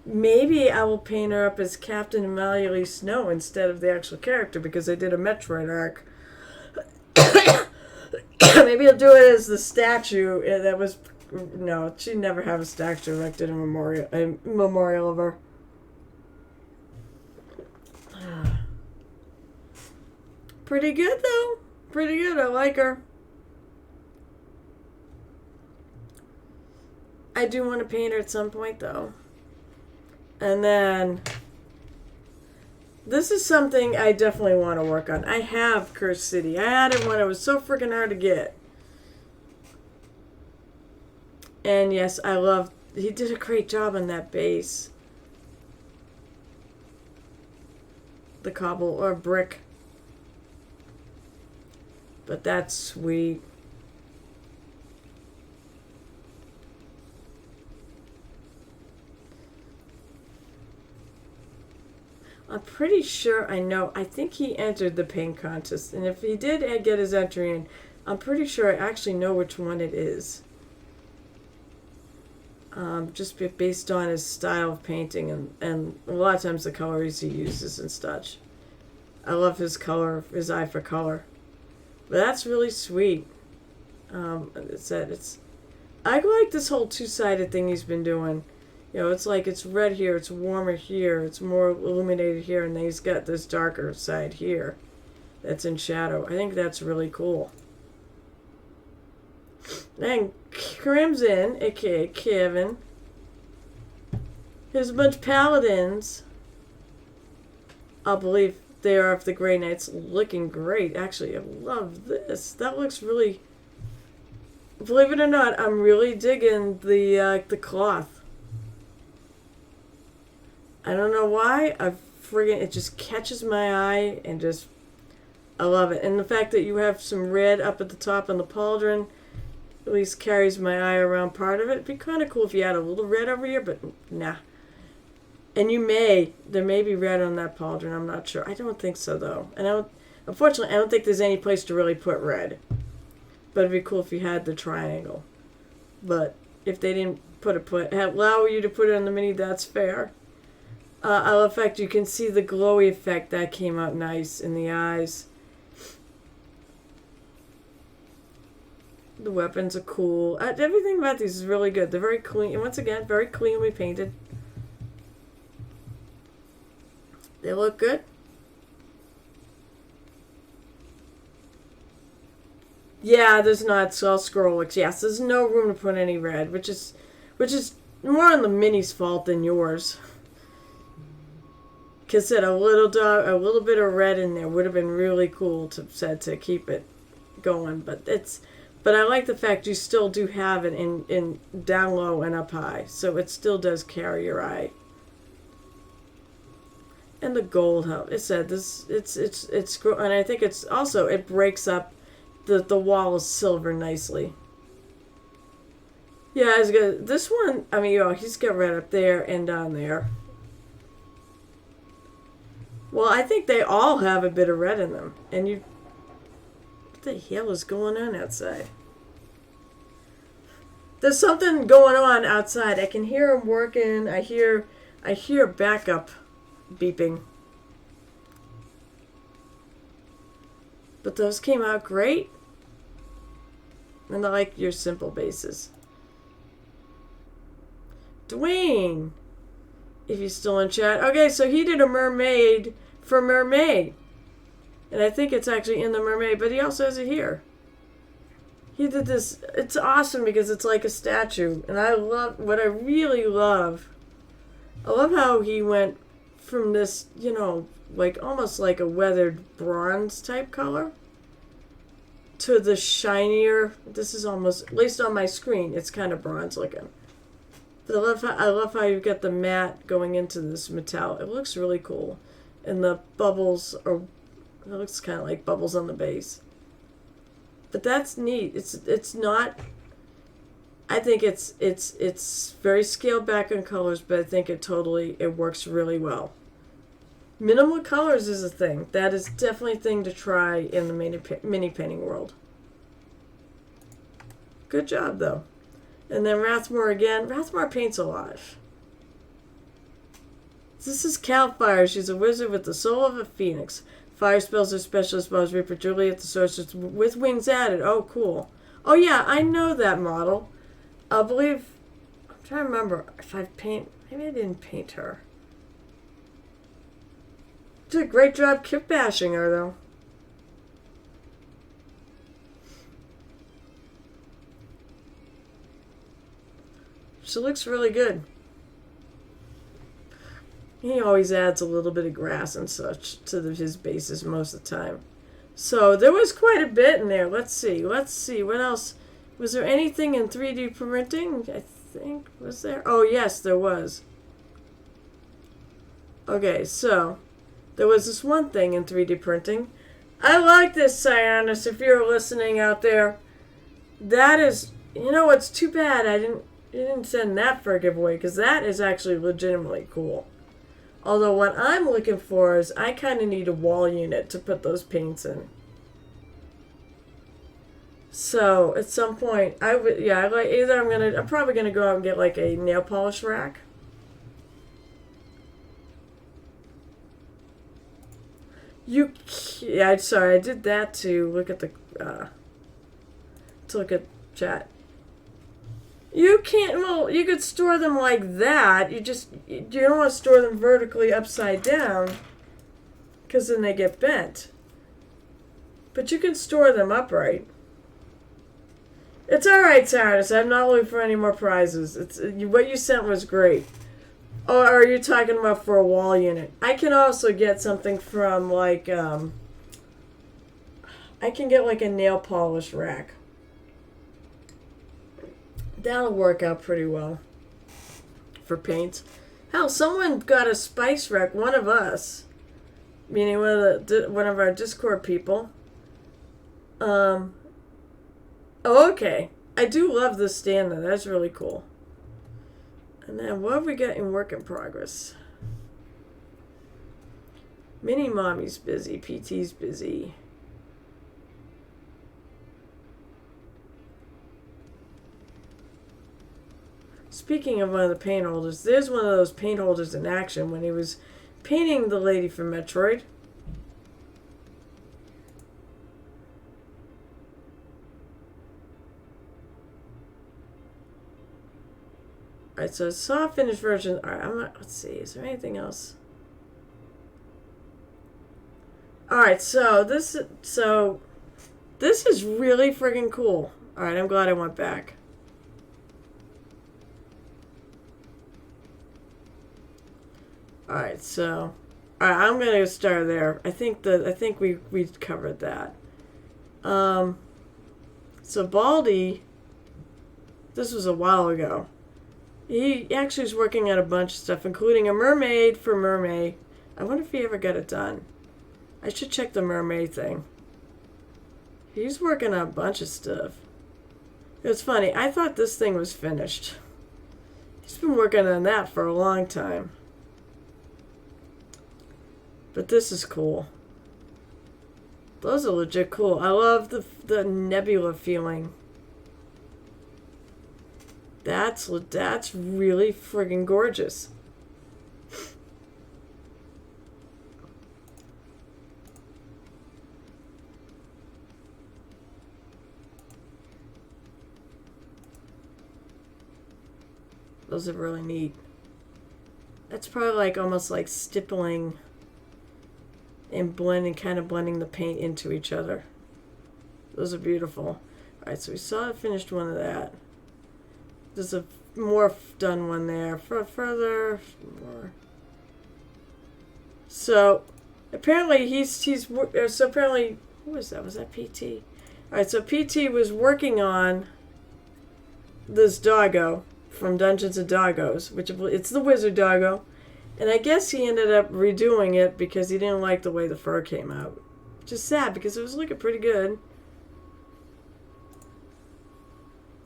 Maybe I will paint her up as Captain Amalia Lee Snow instead of the actual character because I did a Metroid arc. Maybe I'll do it as the statue that was. No, she'd never have a statue erected in memorial of her. Pretty good though. Pretty good. I like her. I do want to paint her at some point though. And then, this is something I definitely want to work on. I have Cursed City. I had it when it was so freaking hard to get. And yes, he did a great job on that base. The cobble or brick. But that's sweet. I'm pretty sure I think he entered the paint contest. And if he did get his entry in, I'm pretty sure I actually know which one it is. Just based on his style of painting and a lot of times the colors he uses and such. I love his color, his eye for color. But that's really sweet. I like this whole two-sided thing he's been doing. You know, it's like it's red here, it's warmer here, it's more illuminated here, and then he's got this darker side here that's in shadow. I think that's really cool. Then Crimson, aka Kevin. Here's a bunch of paladins. I believe they are of the Grey Knights, looking great. Actually, I love this. That looks really. Believe it or not, I'm really digging the cloth. I don't know why. friggin', it just catches my eye and just, I love it. And the fact that you have some red up at the top on the pauldron at least carries my eye around part of it. It'd be kind of cool if you had a little red over here, but nah. And there may be red on that pauldron, I'm not sure. I don't think so though. And unfortunately, I don't think there's any place to really put red. But it'd be cool if you had the triangle. But if they didn't allow you to put it on the mini, that's fair. I love the fact you can see the glowy effect. That came out nice in the eyes. The weapons are cool. Everything about these is really good. They're very clean. And once again, very cleanly painted. They look good. Yeah, there's not. So I'll scroll. Yes, there's no room to put any red, which is more on the mini's fault than yours. Because a little bit of red in there would have been really cool to keep it going. But I like the fact you still do have it in down low and up high, so it still does carry your eye. And the gold, how it said this, it's and I think it's also it breaks up the wall is silver nicely. Yeah, it's good. This one, I mean, he's got red up there and down there. Well, I think they all have a bit of red in them. And what the hell is going on outside? There's something going on outside. I can hear them working. I hear backup beeping. But those came out great. And I like your simple bases. Dwayne, if you're still in chat. Okay, so he did a mermaid for Mermaid. And I think it's actually in the Mermaid, but he also has it here. He did this. It's awesome because it's like a statue. And I love how he went from this, like almost like a weathered bronze type color to the shinier. This is almost, at least on my screen, it's kind of bronze looking. But I love how you've got the matte going into this metal. It looks really cool. And the bubbles it looks kind of like bubbles on the base. But that's neat. It's not, I think it's very scaled back in colors, but I think it works really well. Minimal colors is a thing. That is definitely a thing to try in the mini painting world. Good job, though. And then Rathmore again. Rathmore paints a lot. This is Cal Fire. She's a wizard with the soul of a phoenix. Fire spells are specialist spells. Reaper Juliet, the sorceress with wings added. Oh, cool. Oh, yeah, I know that model. I'm trying to remember if maybe I didn't paint her. Did a great job kip bashing her, though. She looks really good. He always adds a little bit of grass and such to his bases most of the time. So there was quite a bit in there. Let's see. What else? Was there anything in 3D printing? I think. Was there? Oh, yes, there was. Okay, so there was this one thing in 3D printing. I like this, Cyanus, if you're listening out there. That is, it's too bad you didn't send that for a giveaway, because that is actually legitimately cool. Although what I'm looking for is I kind of need a wall unit to put those paints in. So at some point, I'm probably gonna go out and get like a nail polish rack. Sorry, I did that to look at chat. You can't, you could store them like that. You don't want to store them vertically upside down because then they get bent. But you can store them upright. It's alright, Cyrus. I'm not looking for any more prizes. What you sent was great. Or are you talking about for a wall unit? I can also get something from I can get like a nail polish rack. That'll work out pretty well for paints. Hell, someone got a spice rack, one of us. meaning one of our Discord people. Oh, okay. I do love this stand though. That's really cool. And then what have we got in work in progress? Mini Mommy's busy. PT's busy. Speaking of one of the paint holders, there's one of those paint holders in action when he was painting the lady from Metroid. Alright, so it's a finished version. Alright, let's see, is there anything else? Alright, so this is really friggin' cool. Alright, I'm glad I went back. Alright, so I'm gonna start there. I think we covered that. So Baldy, this was a while ago. He actually was working on a bunch of stuff, including a mermaid for Mermaid. I wonder if he ever got it done. I should check the mermaid thing. He's working on a bunch of stuff. It's funny, I thought this thing was finished. He's been working on that for a long time. But this is cool. Those are legit cool. I love the nebula feeling. That's really friggin' gorgeous. Those are really neat. That's probably like almost like stippling and kind of blending the paint into each other. Those are beautiful. Alright, so we saw a finished one of that. There's a more done one there. Further, more. So apparently so apparently, who was that? Was that PT? Alright, so PT was working on this doggo from Dungeons and Doggos, which it's the wizard doggo. And I guess he ended up redoing it because he didn't like the way the fur came out. Which is sad because it was looking pretty good.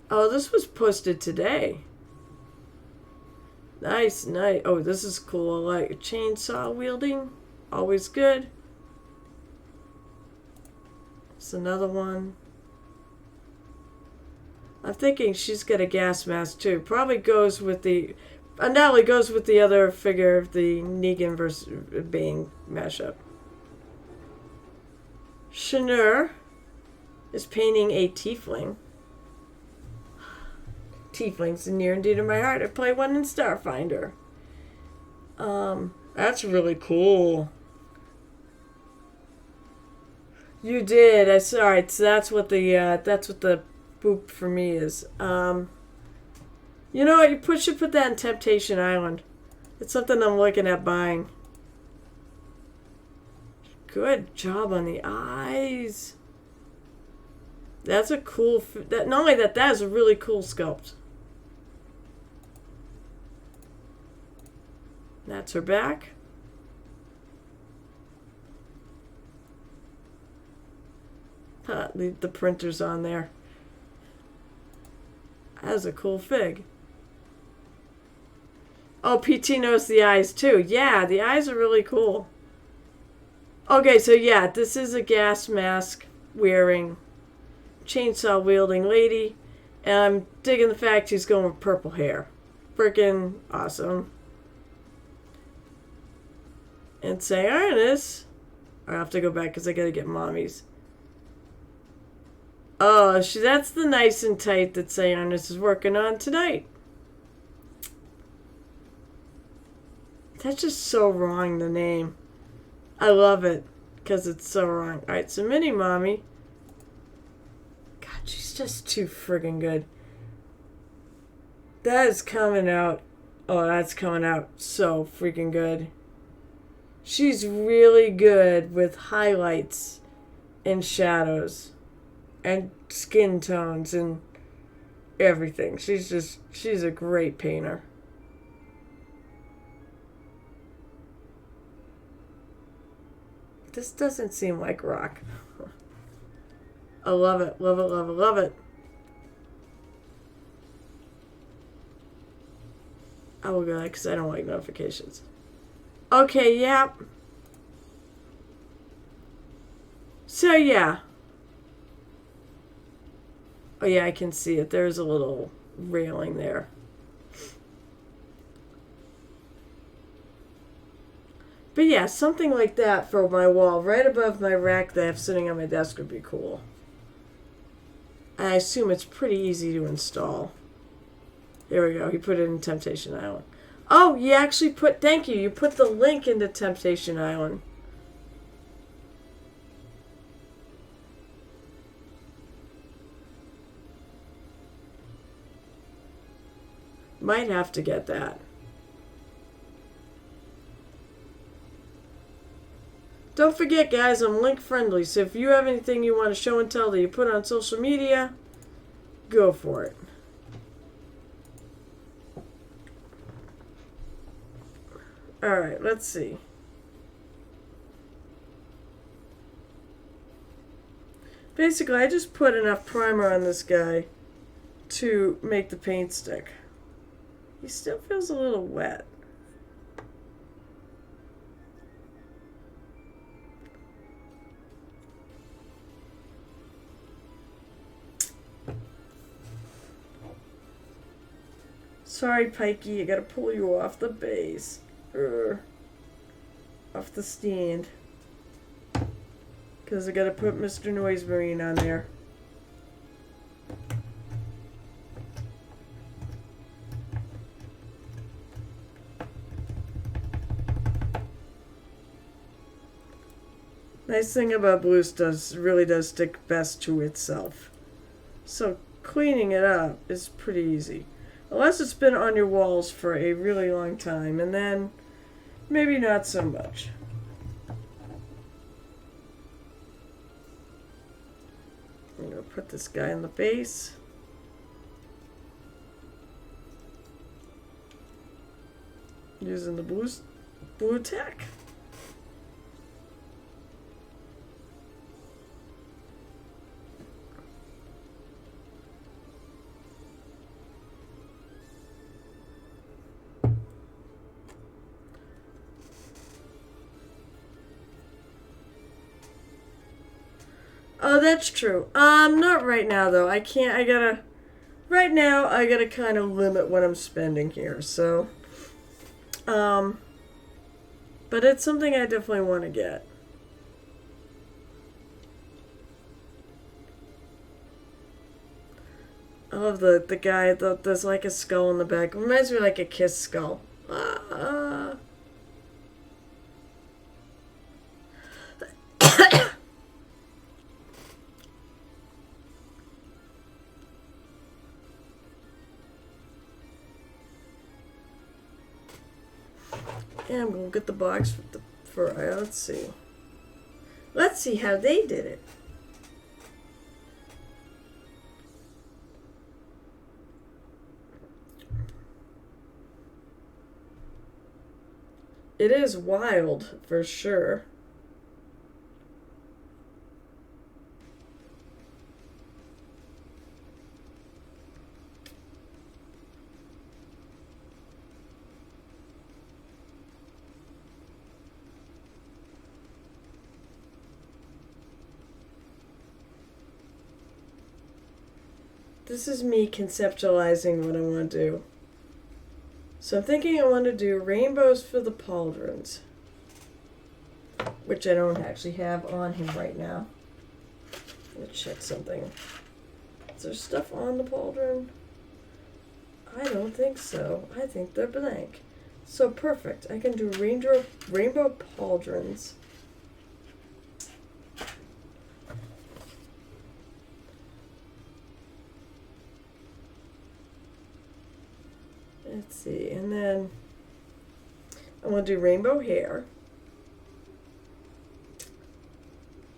Oh, this was posted today. Nice, nice. Oh, this is cool. I like chainsaw wielding. Always good. It's another one. I'm thinking she's got a gas mask too. Probably goes with the... Undoubtedly goes with the other figure of the Negan versus Bane mashup. Shanur is painting a tiefling. Tieflings are near and dear to my heart. I play one in Starfinder. That's really cool. You did. I saw. Alright, so that's what the boop for me is. You know what? You should put that in Temptation Island. It's something I'm looking at buying. Good job on the eyes. That's a cool... Not only that, that is a really cool sculpt. That's her back. The printer's on there. That's a cool fig. Oh, PT knows the eyes too. Yeah, the eyes are really cool. Okay, so yeah, this is a gas mask wearing, chainsaw wielding lady. And I'm digging the fact she's going with purple hair. Freaking awesome. And say, Ernest. I have to go back because I gotta get mommies. Oh, that's the nice and tight that Say Ernest is working on tonight. That's just so wrong, the name. I love it because it's so wrong. Alright, so Mini Mommy. God, she's just too friggin' good. That is coming out. Oh, that's coming out so freaking good. She's really good with highlights and shadows and skin tones and everything. She's a great painter. This doesn't seem like rock. I love it, love it, love it, love it. I will go because I don't like notifications. Okay, yeah. So, yeah. Oh, yeah, I can see it. There's a little railing there. But yeah, something like that for my wall, right above my rack that I have sitting on my desk would be cool. I assume it's pretty easy to install. There we go. He put it in Temptation Island. Oh, you actually put, thank you. You put the link into Temptation Island. Might have to get that. Don't forget, guys, I'm link friendly, so if you have anything you want to show and tell that you put on social media, go for it. Alright, let's see. Basically, I just put enough primer on this guy to make the paint stick. He still feels a little wet. Sorry, Pikey, I gotta pull you off the base. Off the stand. Because I gotta put Mr. Noise Marine on there. Nice thing about blue stuff really does stick best to itself. So cleaning it up is pretty easy. Unless it's been on your walls for a really long time, and then maybe not so much. I'm going to put this guy in the base. Using the blue tack. Oh, that's true. Not right now though. I can't. Right now, I gotta kind of limit what I'm spending here. So, but it's something I definitely want to get. I love the guy. There's like a skull in the back. It reminds me of like a Kiss skull. And I'm gonna get the box for let's see. Let's see how they did it. It is wild for sure. This is me conceptualizing what I want to do. So I'm thinking I want to do rainbows for the pauldrons, which I don't actually have on him right now. Let's check something. Is there stuff on the pauldron? I don't think so. I think they're blank. So perfect. I can do rainbow pauldrons. Let's see, and then I want to do rainbow hair.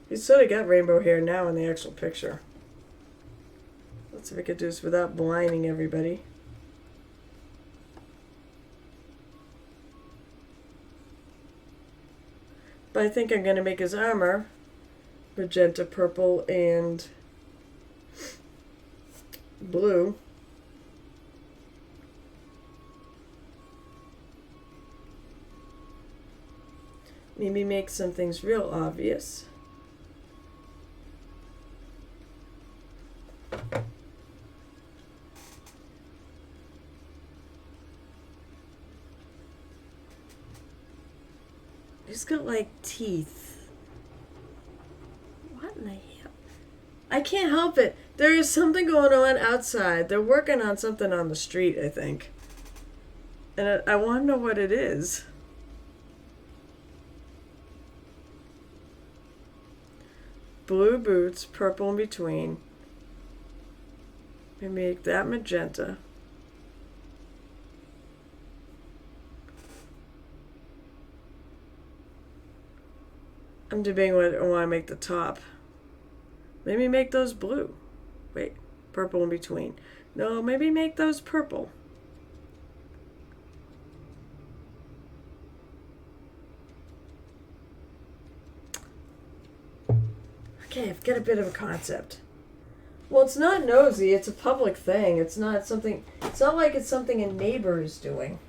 You sort of got rainbow hair now in the actual picture. Let's see if I could do this without blinding everybody. But I think I'm going to make his armor magenta, purple, and blue. Maybe make some things real obvious. He's got like teeth. What in the hell? I can't help it. There is something going on outside. They're working on something on the street, I think. And I want to know what it is. Blue boots, purple in between. We make that magenta. I'm debating what I want to make the top. Maybe make those blue. Wait, purple in between. No, maybe make those purple. Okay, I've got a bit of a concept. Well, it's not nosy, it's a public thing. It's not something, it's not like it's something a neighbor is doing.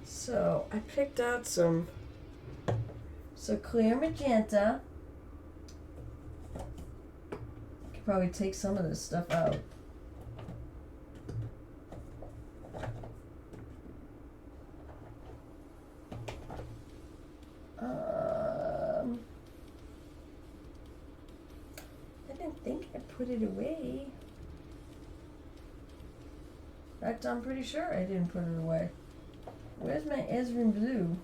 So, I picked out some clear magenta. I could probably take some of this stuff out. I didn't think I put it away. In fact, I'm pretty sure I didn't put it away. Where's my Ezrin blue?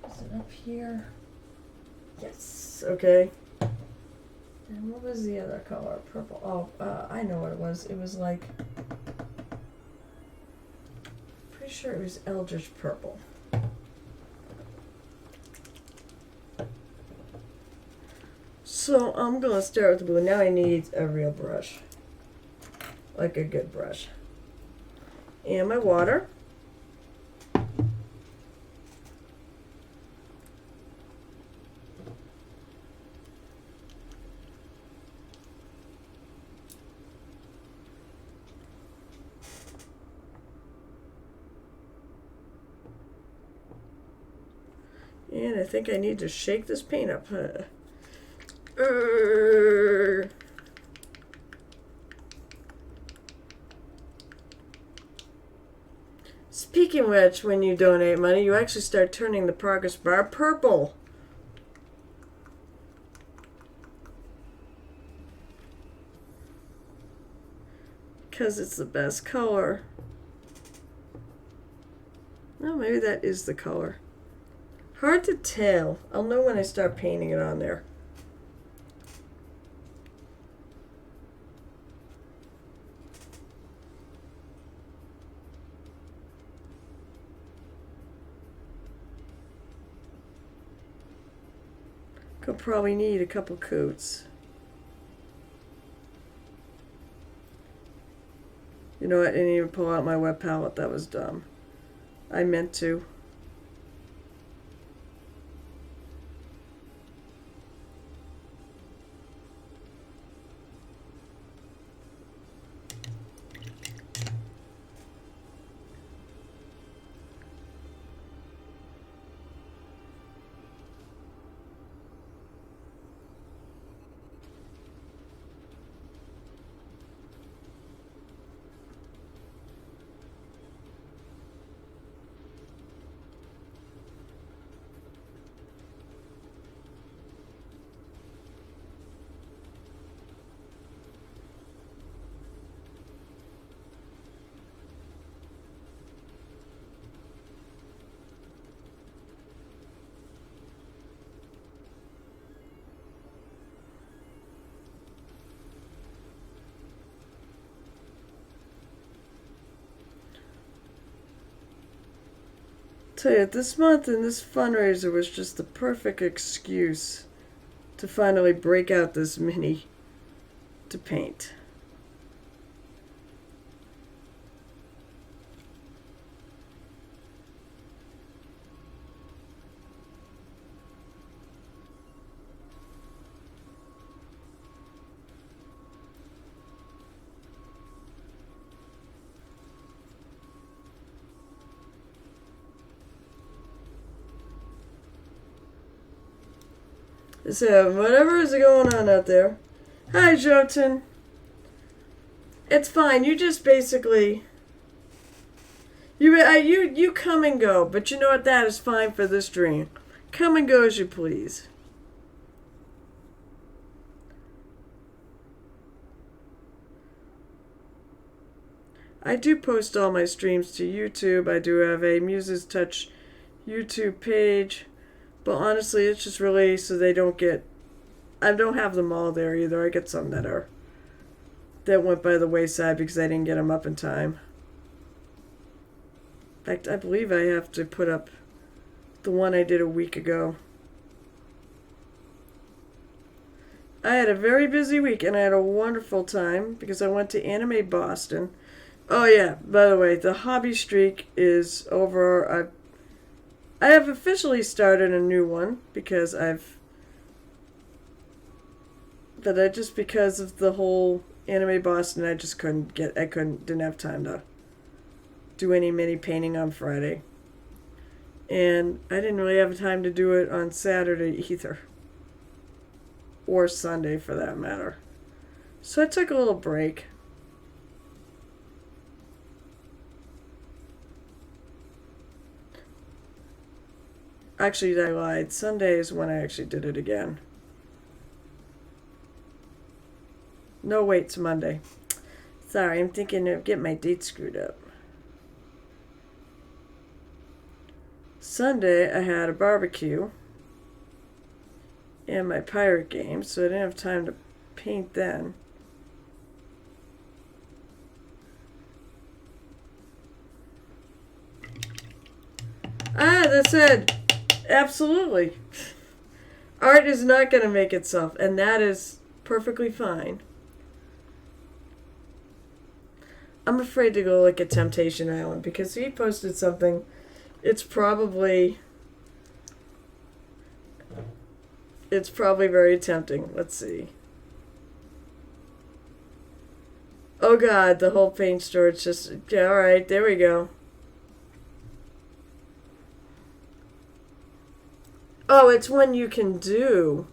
Is it up here? Yes. Okay. And what was the other color? Purple. Oh, I know what it was. It was like, pretty sure it was Eldritch purple. So I'm gonna start with the blue. Now I need a real brush. Like a good brush. And my water. And I think I need to shake this paint up. Speaking of which, when you donate money, you actually start turning the progress bar purple. Because it's the best color. No, maybe that is the color. Hard to tell. I'll know when I start painting it on there. Could probably need a couple coats. You know what? I didn't even pull out my wet palette. That was dumb. I meant to. Tell you, this month and this fundraiser was just the perfect excuse to finally break out this mini to paint. So, whatever is going on out there. Hi, Jotun. It's fine. You just basically... You come and go, but you know what? That is fine for this dream. Come and go as you please. I do post all my streams to YouTube. I do have a Muses Touch YouTube page. But honestly, it's just really so they don't get... I don't have them all there either. I get some that went by the wayside because I didn't get them up in time. In fact, I believe I have to put up the one I did a week ago. I had a very busy week and I had a wonderful time because I went to Anime Boston. Oh yeah, by the way, the hobby streak is over. I have officially started a new one because because of the whole Anime Boston, I just didn't have time to do any mini painting on Friday. And I didn't really have time to do it on Saturday either. Or Sunday for that matter. So I took a little break. Actually, I lied. Sunday is when I actually did it again. No, wait, it's Monday. Sorry, I'm thinking of getting my dates screwed up. Sunday, I had a barbecue and my pirate game, so I didn't have time to paint then. That said, absolutely. Art is not going to make itself, and that is perfectly fine. I'm afraid to go look at Temptation Island because he posted something. It's probably very tempting. Let's see. Oh God, the whole paint store. It's just, yeah, all right, there we go. Oh, it's one you can do.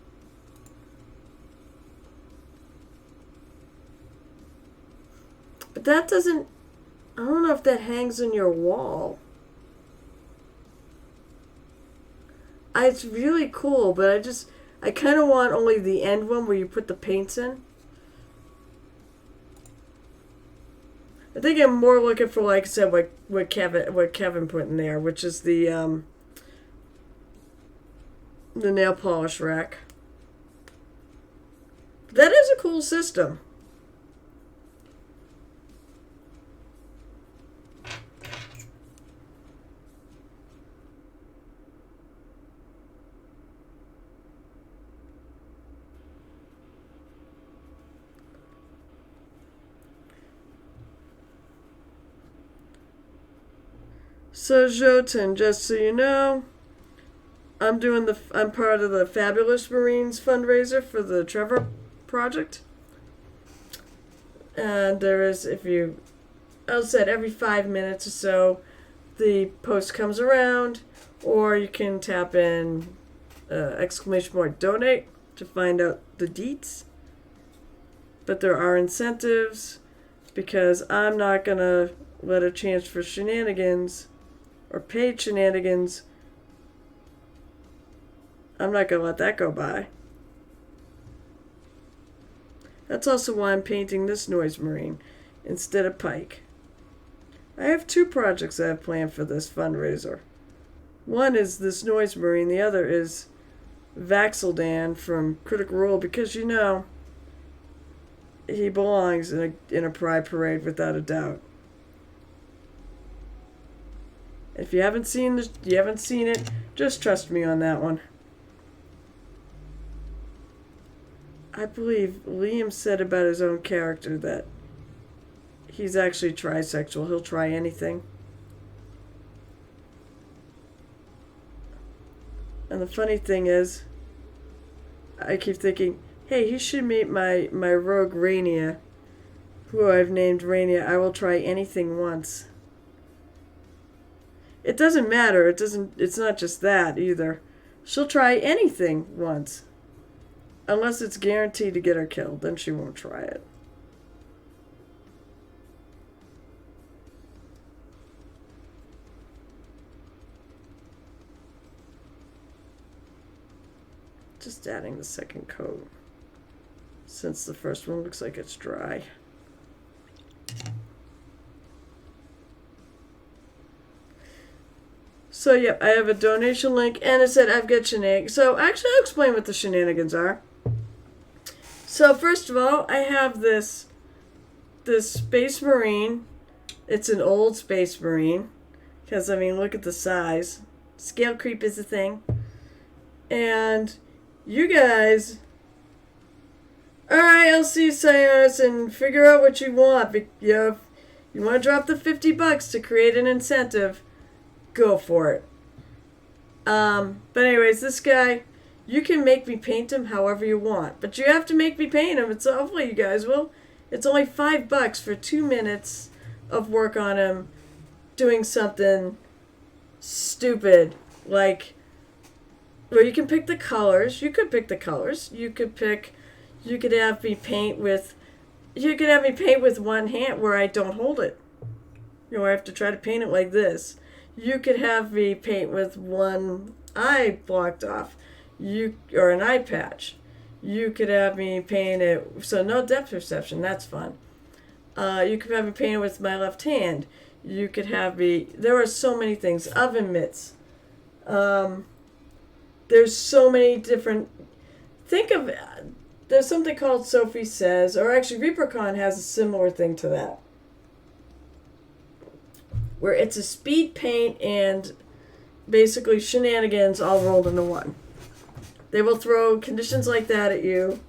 But that doesn't... I don't know if that hangs on your wall. It's really cool, but I kind of want only the end one where you put the paints in. I think I'm more looking for, like I said, what Kevin put in there, which is the nail polish rack. That is a cool system. So Jotun, just so you know, I'm part of the Fabulous Marines fundraiser for the Trevor project. And there is, I'll say every 5 minutes or so, the post comes around, or you can tap in !donate to find out the deets. But there are incentives because I'm not going to let a chance for shenanigans or paid shenanigans. I'm not going to let that go by. That's also why I'm painting this Noise Marine instead of Pike. I have 2 projects I have planned for this fundraiser. One is this Noise Marine, the other is Vaxeldan from Critical Role, because you know he belongs in a pride parade without a doubt. If you haven't seen it, just trust me on that one. I believe Liam said about his own character that he's actually trisexual. He'll try anything. And the funny thing is, I keep thinking, hey, he should meet my rogue Rainier, who I've named Rainier. I will try anything once. It doesn't matter. It's not just that either. She'll try anything once. Unless it's guaranteed to get her killed, then she won't try it. Just adding the second coat, since the first one looks like it's dry. So, yep, I have a donation link, and it said I've got shenanigans. So, actually, I'll explain what the shenanigans are. So, first of all, I have this Space Marine. It's an old Space Marine, because, I mean, look at the size. Scale creep is a thing. And you guys, alright, I'll see you, Sayers, and figure out what you want. You want to drop the $50 to create an incentive, go for it. But anyways, this guy, you can make me paint him however you want, but you have to make me paint him. It's hopefully you guys will. It's only $5 for 2 minutes of work on him, doing something stupid like. Well, you can pick the colors. You could pick the colors. You could have me paint with. You could have me paint with one hand where I don't hold it. I have to try to paint it like this. You could have me paint with one eye blocked off, or an eye patch. You could have me paint it so no depth perception. That's fun. You could have me paint it with my left hand. You could have me. There are so many things. Oven mitts. There's so many different. Think of. There's something called Sophie Says, or actually ReaperCon has a similar thing to that, where it's a speed paint and basically shenanigans all rolled into one. They will throw conditions like that at you.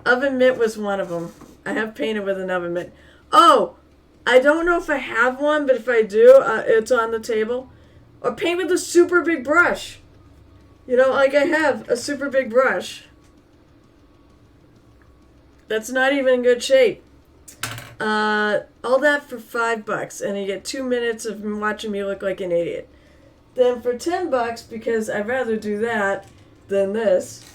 Oven mitt was one of them. I have painted with an oven mitt. Oh, I don't know if I have one, but if I do, it's on the table. Or paint with a super big brush. Like I have a super big brush. That's not even in good shape. All that for $5, and you get 2 minutes of watching me look like an idiot. Then for $10, because I'd rather do that than this,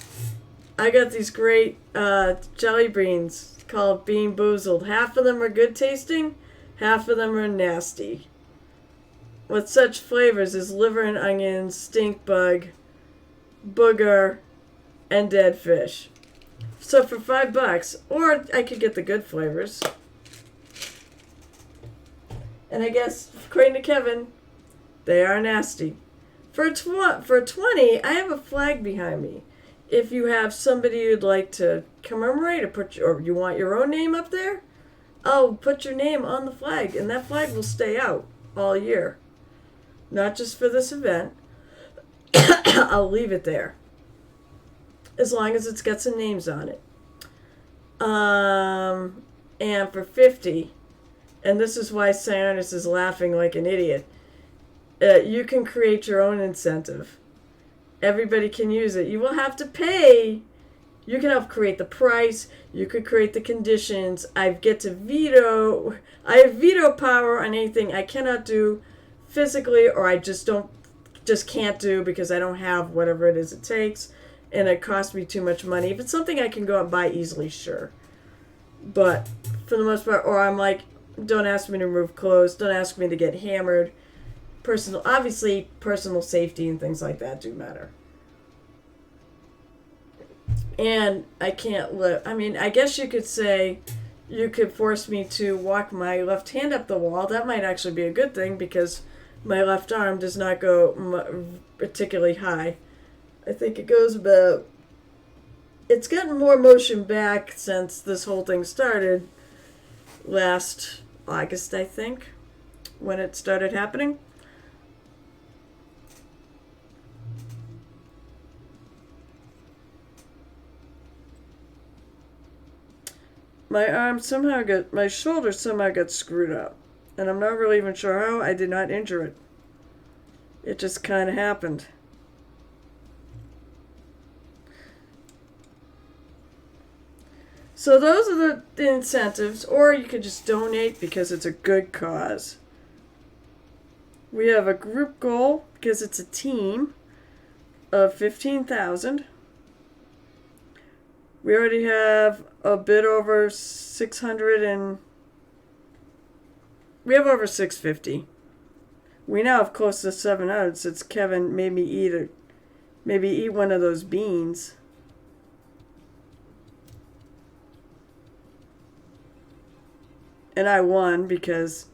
I got these great jelly beans called Bean Boozled. Half of them are good tasting, half of them are nasty. With such flavors as liver and onions, stink bug, booger, and dead fish. So for $5, or I could get the good flavors. And I guess, according to Kevin, they are nasty. For 20, I have a flag behind me. If you have somebody you'd like to commemorate or you want your own name up there, I'll put your name on the flag, and that flag will stay out all year. Not just for this event. I'll leave it there. As long as it's got some names on it. And for 50, and this is why Sionis is laughing like an idiot, you can create your own incentive. Everybody can use it. You will have to pay. You can help create the price. You could create the conditions. I get to veto. I have veto power on anything I cannot do physically, or I just can't do because I don't have whatever it is it takes, and it costs me too much money. If it's something I can go out and buy easily, sure. But for the most part, or I'm like, don't ask me to remove clothes. Don't ask me to get hammered. Obviously, personal safety and things like that do matter. And I can't live. I mean, I guess you could say you could force me to walk my left hand up the wall. That might actually be a good thing because my left arm does not go particularly high. I think it goes about. It's gotten more motion back since this whole thing started last August, I think, when it started happening. My shoulder somehow got screwed up. And I'm not really even sure how. I did not injure it. It just kind of happened. So those are the incentives, or you could just donate because it's a good cause. We have a group goal because it's a team of 15,000. We already have a bit over 600 and we have over 650. We now have close to 700 since Kevin made me eat one of those beans. And I won because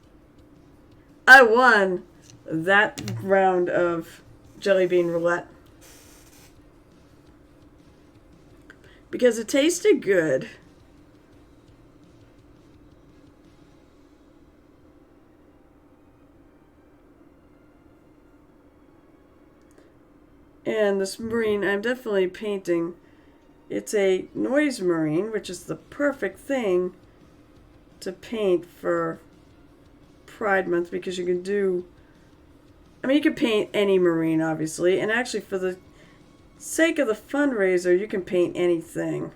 I won that round of jelly bean roulette. Because it tasted good. And this marine I'm definitely painting. It's a noise marine, which is the perfect thing to paint for Pride Month because you can do... I mean, you can paint any marine, obviously. And actually, for the sake of the fundraiser, you can paint anything.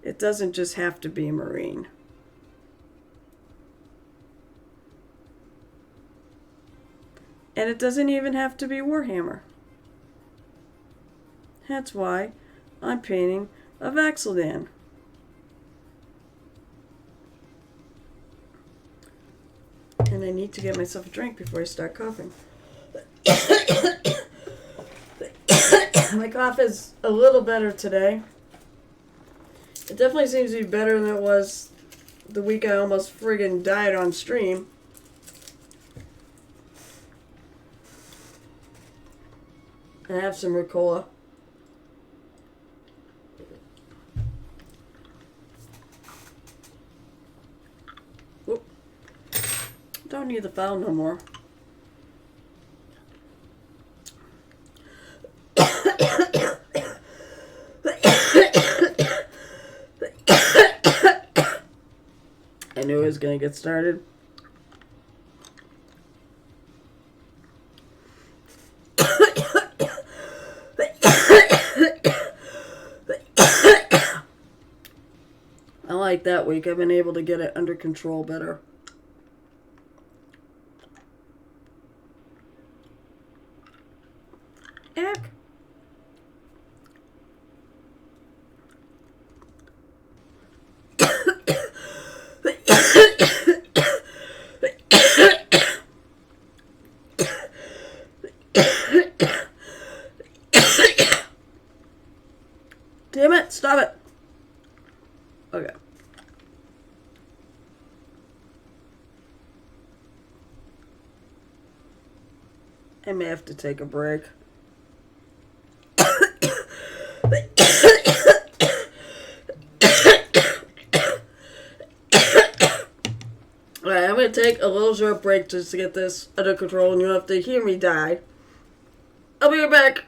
It doesn't just have to be marine. And it doesn't even have to be Warhammer. That's why I'm painting a Vaxildan. And I need to get myself a drink before I start coughing. My cough is a little better today. It definitely seems to be better than it was the week I almost friggin' died on stream. I have some Ricola. Oop. Don't need the foul no more. I knew it was going to get started. I like that week. I've been able to get it under control better. Eck. Damn it, stop it. Okay. I may have to take a break. Alright, I'm going to take a little short break just to get this under control, and you'll have to hear me die. I'll be right back.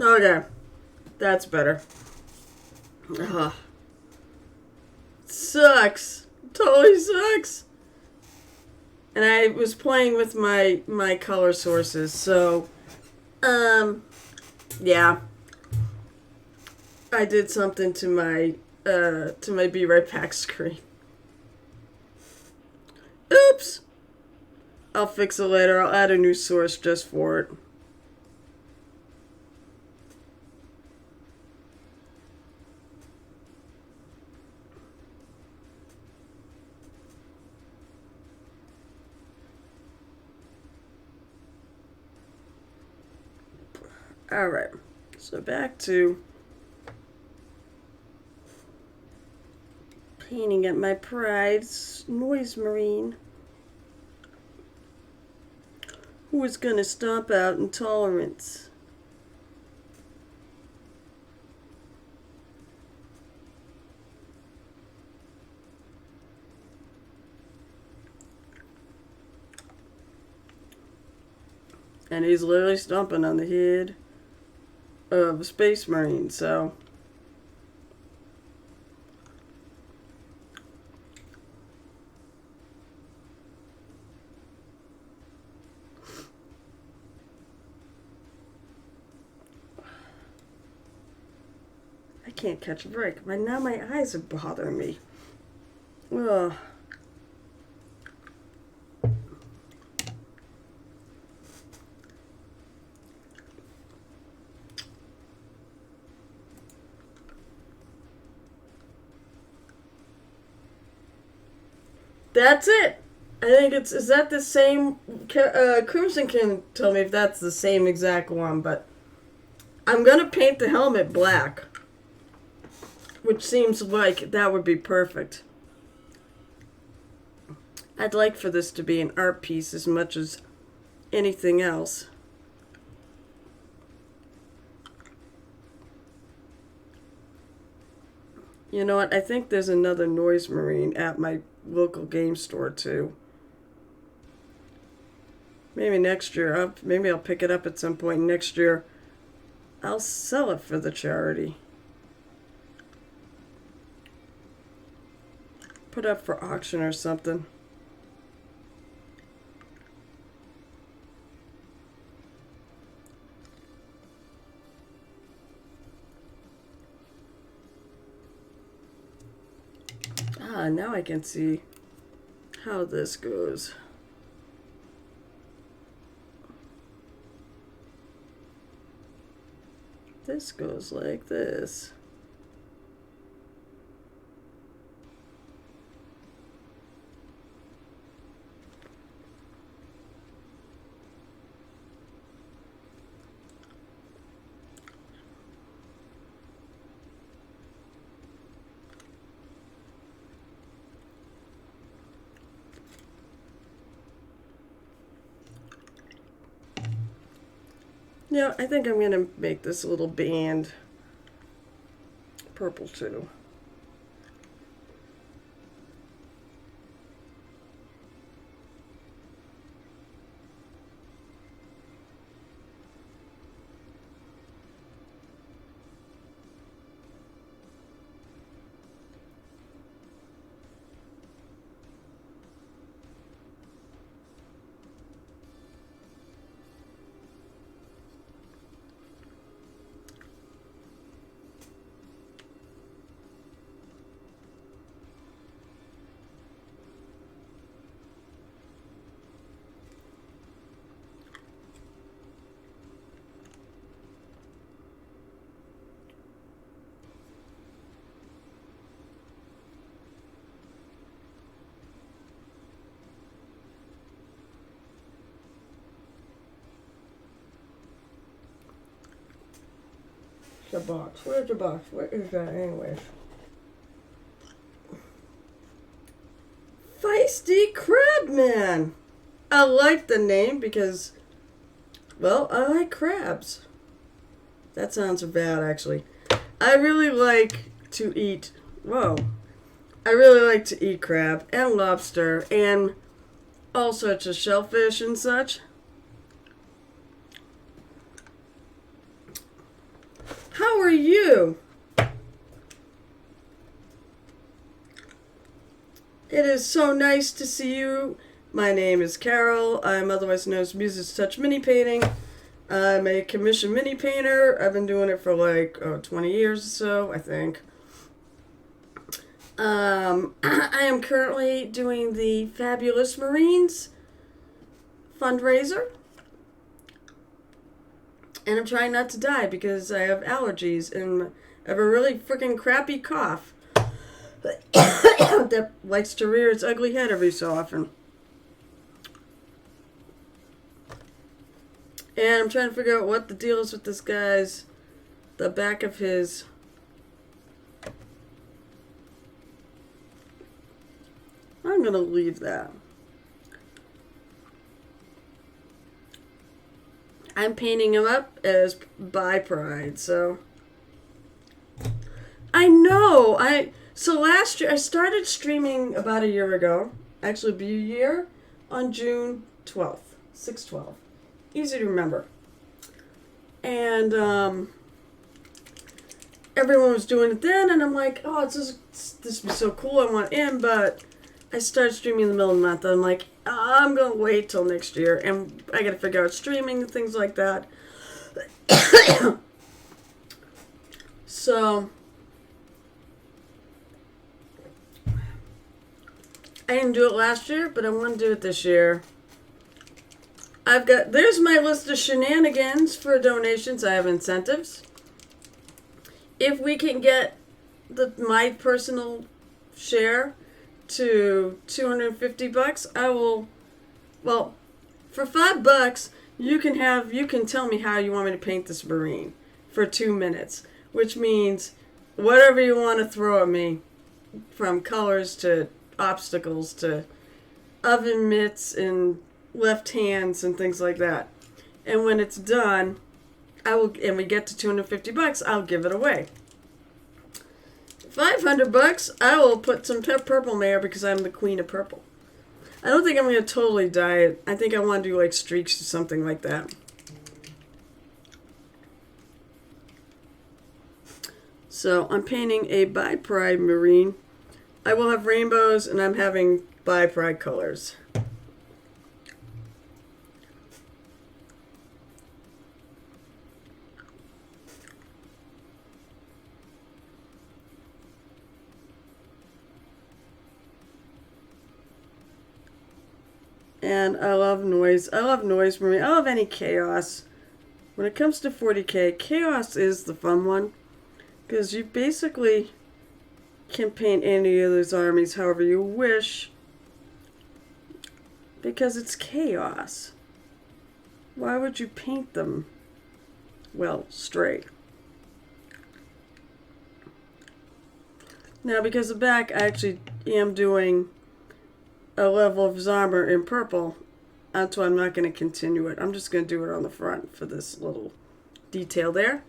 Okay, that's better. Ugh. Sucks. Totally sucks. And I was playing with my color sources, so yeah. I did something to my Be Right Back screen. Oops. I'll fix it later. I'll add a new source just for it. Alright. So back to painting at my pride's noise marine. Who is gonna stomp out intolerance? And he's literally stomping on the head of a space marine, so I can't catch a break. Now my eyes are bothering me. Ugh. That's it. I think it's. Is that the same? Crimson can tell me if that's the same exact one, but I'm gonna paint the helmet black, which seems like that would be perfect. I'd like for this to be an art piece as much as anything else. You know what? I think there's another noise marine at my local game store too. Maybe next year. Maybe I'll pick it up at some point next year. I'll sell it for the charity. Put up for auction or something. Ah, now I can see how this goes. This goes like this. Yeah, I think I'm going to make this little band purple too. The box. Where's the box? Where is that anyways? Feisty Crabman! I like the name because, well, I like crabs. That sounds bad, actually. I really like to eat, whoa. I really like to eat crab and lobster and all sorts of shellfish and such. how are you? It is so nice to see you. My name is Carol. I'm otherwise known as Muses Touch Mini Painting. I'm a commissioned mini painter. I've been doing it for like 20 years or so, I think. I am currently doing the Fabulous Marines fundraiser. And I'm trying not to die because I have allergies and I have a really freaking crappy cough that likes to rear its ugly head every so often. And I'm trying to figure out what the deal is with this guy's, the back of his. I'm going to leave that. I'm painting him up as by Pride, so. I know! So last year, I started streaming about a year ago. Actually, it'll be a year on June 12th. 6/12. Easy to remember. And everyone was doing it then, and I'm like, oh, this would be so cool, I want in, but I started streaming in the middle of the month, and I'm like, I'm going to wait till next year, and I got to figure out streaming and things like that. So, I didn't do it last year, but I want to do it this year. There's my list of shenanigans for donations. I have incentives. If we can get my personal share to $250, I will, well, for $5, you can tell me how you want me to paint this Marine for 2 minutes, which means whatever you want to throw at me, from colors to obstacles to oven mitts and left hands and things like that. And when it's done, and we get to $250, I'll give it away. $500, I will put some purple in there because I'm the queen of purple. I don't think I'm going to totally dye it. I think I want to do like streaks or something like that. So I'm painting a By Pride Marine. I will have rainbows, and I'm having By Pride colors. And I love noise. I love noise Marine. I love any chaos. When it comes to 40K, chaos is the fun one. Because you basically can paint any of those armies however you wish. Because it's chaos. Why would you paint them, well, straight? Now, because the back, I actually am doing a level of his armor in purple, so I'm not going to continue it. I'm just going to do it on the front for this little detail there.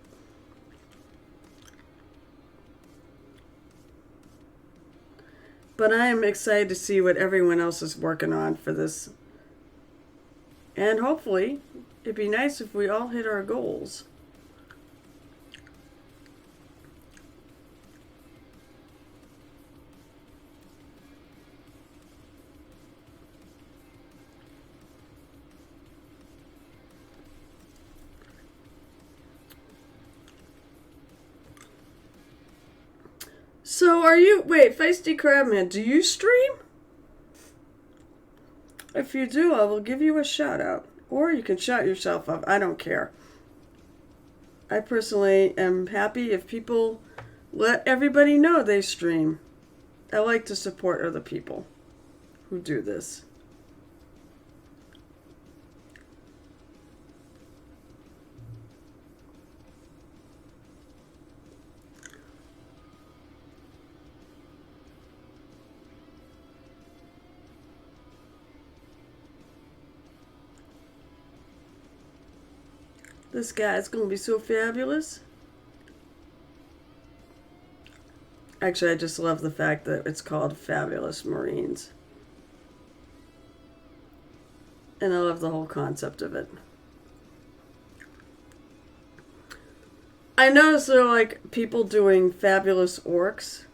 But I am excited to see what everyone else is working on for this. And hopefully, it'd be nice if we all hit our goals. So wait, Feisty Crabman, do you stream? If you do, I will give you a shout out. Or you can shout yourself up, I don't care. I personally am happy if people let everybody know they stream. I like to support other people who do this. This guy's going to be so fabulous. Actually, I just love the fact that it's called Fabulous Marines. And I love the whole concept of it. I noticed there are like people doing fabulous orcs.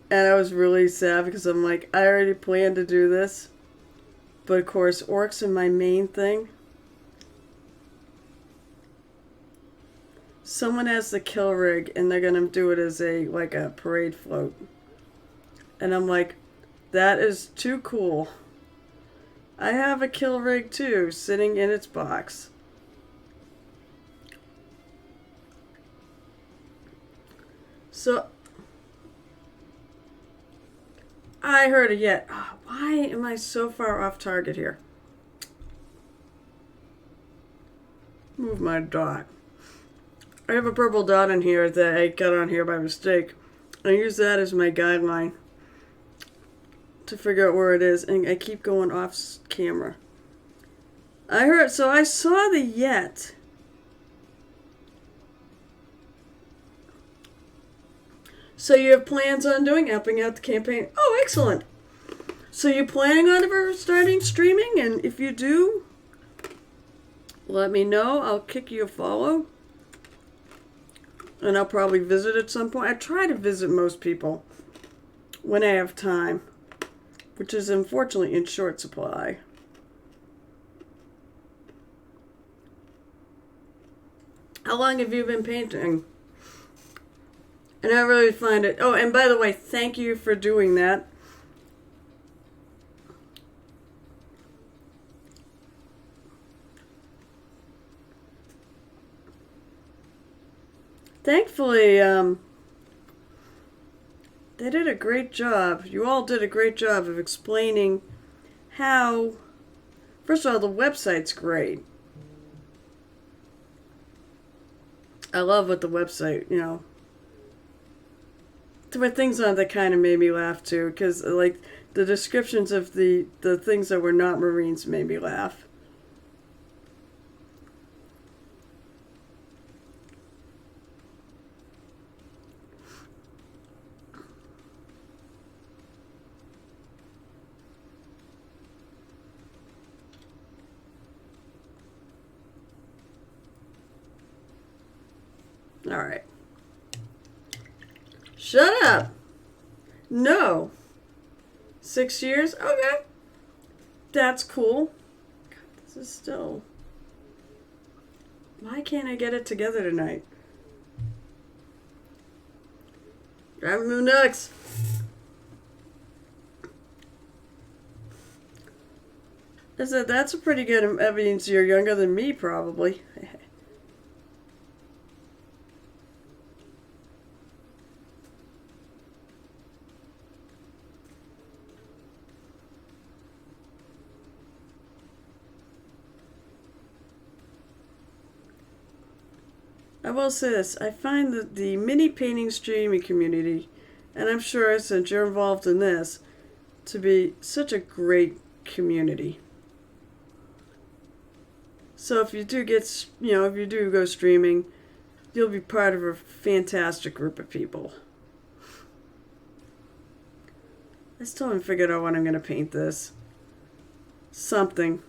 And I was really sad because I'm like, I already planned to do this. But of course, orcs are my main thing. Someone has the kill rig and they're gonna do it as a like a parade float. And I'm like, that is too cool. I have a kill rig too, sitting in its box. So I heard it yet. Oh, why am I so far off target here? Move my dot. I have a purple dot in here that I got on here by mistake. I use that as my guideline to figure out where it is, and I keep going off camera. So I saw the yet. So you have plans on helping out the campaign? Oh, excellent. So you planning on ever starting streaming? And if you do, let me know. I'll kick you a follow. And I'll probably visit at some point. I try to visit most people when I have time, which is unfortunately in short supply. How long have you been painting? And I really find it... Oh, and by the way, thank you for doing that. Thankfully, they did a great job. You all did a great job of explaining how... First of all, the website's great. I love what the website, you know... There were things on that kind of made me laugh too, because like the descriptions of the things that were not Marines made me laugh. All right. Shut up. No. 6 years? Okay. That's cool. God, this is still... Why can't I get it together tonight? Driving me nuts. I said, that's a pretty good... That means you're younger than me, probably. I will say this, I find that the mini painting streaming community, and I'm sure since you're involved in this, to be such a great community. So if you do get, if you do go streaming, you'll be part of a fantastic group of people. I still haven't figured out what I'm going to paint this. Something.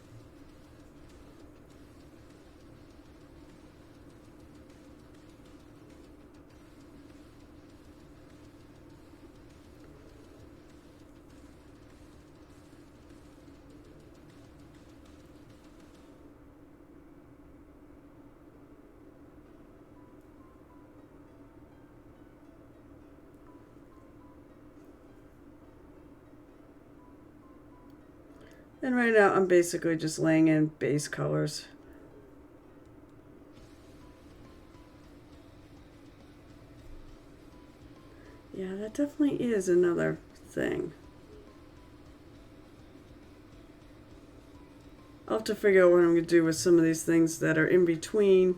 And right now I'm basically just laying in base colors. Yeah, that definitely is another thing. I'll have to figure out what I'm going to do with some of these things that are in between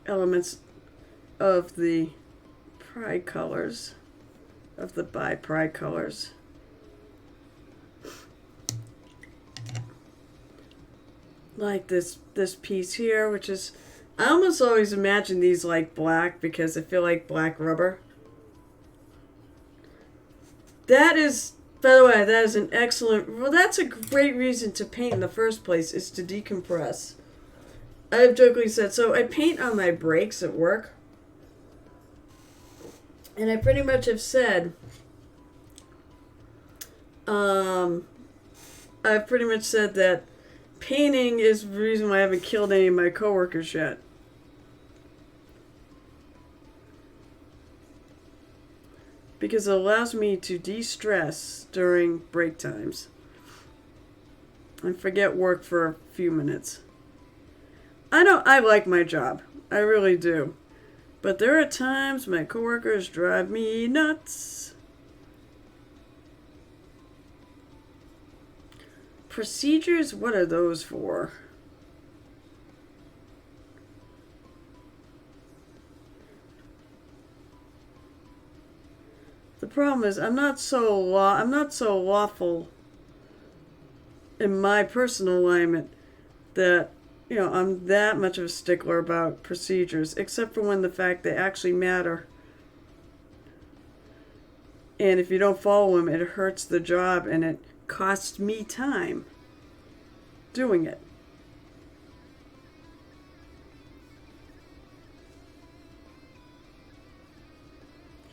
elements of the pride colors, of the bi-pride colors. Like this piece here, which is, I almost always imagine these like black because I feel like black rubber. That is, by the way, that is an excellent, well, that's a great reason to paint in the first place, is to decompress. I've jokingly said, so I paint on my breaks at work. And I pretty much have said, um, I've pretty much said that painting is the reason why I haven't killed any of my coworkers yet. Because it allows me to de-stress during break times and forget work for a few minutes. I like my job. I really do. But there are times my coworkers drive me nuts. Procedures, what are those for? The problem is I'm not so lawful in my personal alignment that I'm that much of a stickler about procedures, except for when the fact they actually matter. And if you don't follow them, it hurts the job and it costs me time doing it.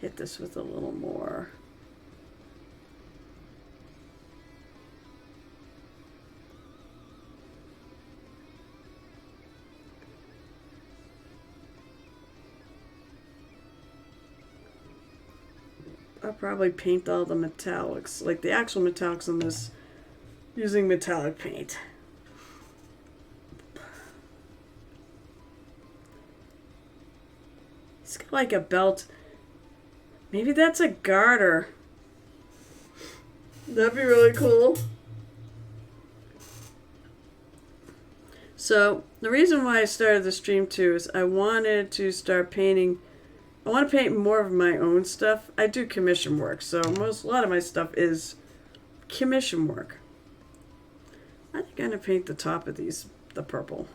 Hit this with a little more. I'll probably paint all the metallics, like the actual metallics on this, using metallic paint. It's got like a belt. Maybe that's a garter. That'd be really cool. So, the reason why I started the stream too is I wanted to start painting. I want to paint more of my own stuff. I do commission work, so a lot of my stuff is commission work. I think I'm going to paint the top of these the purple.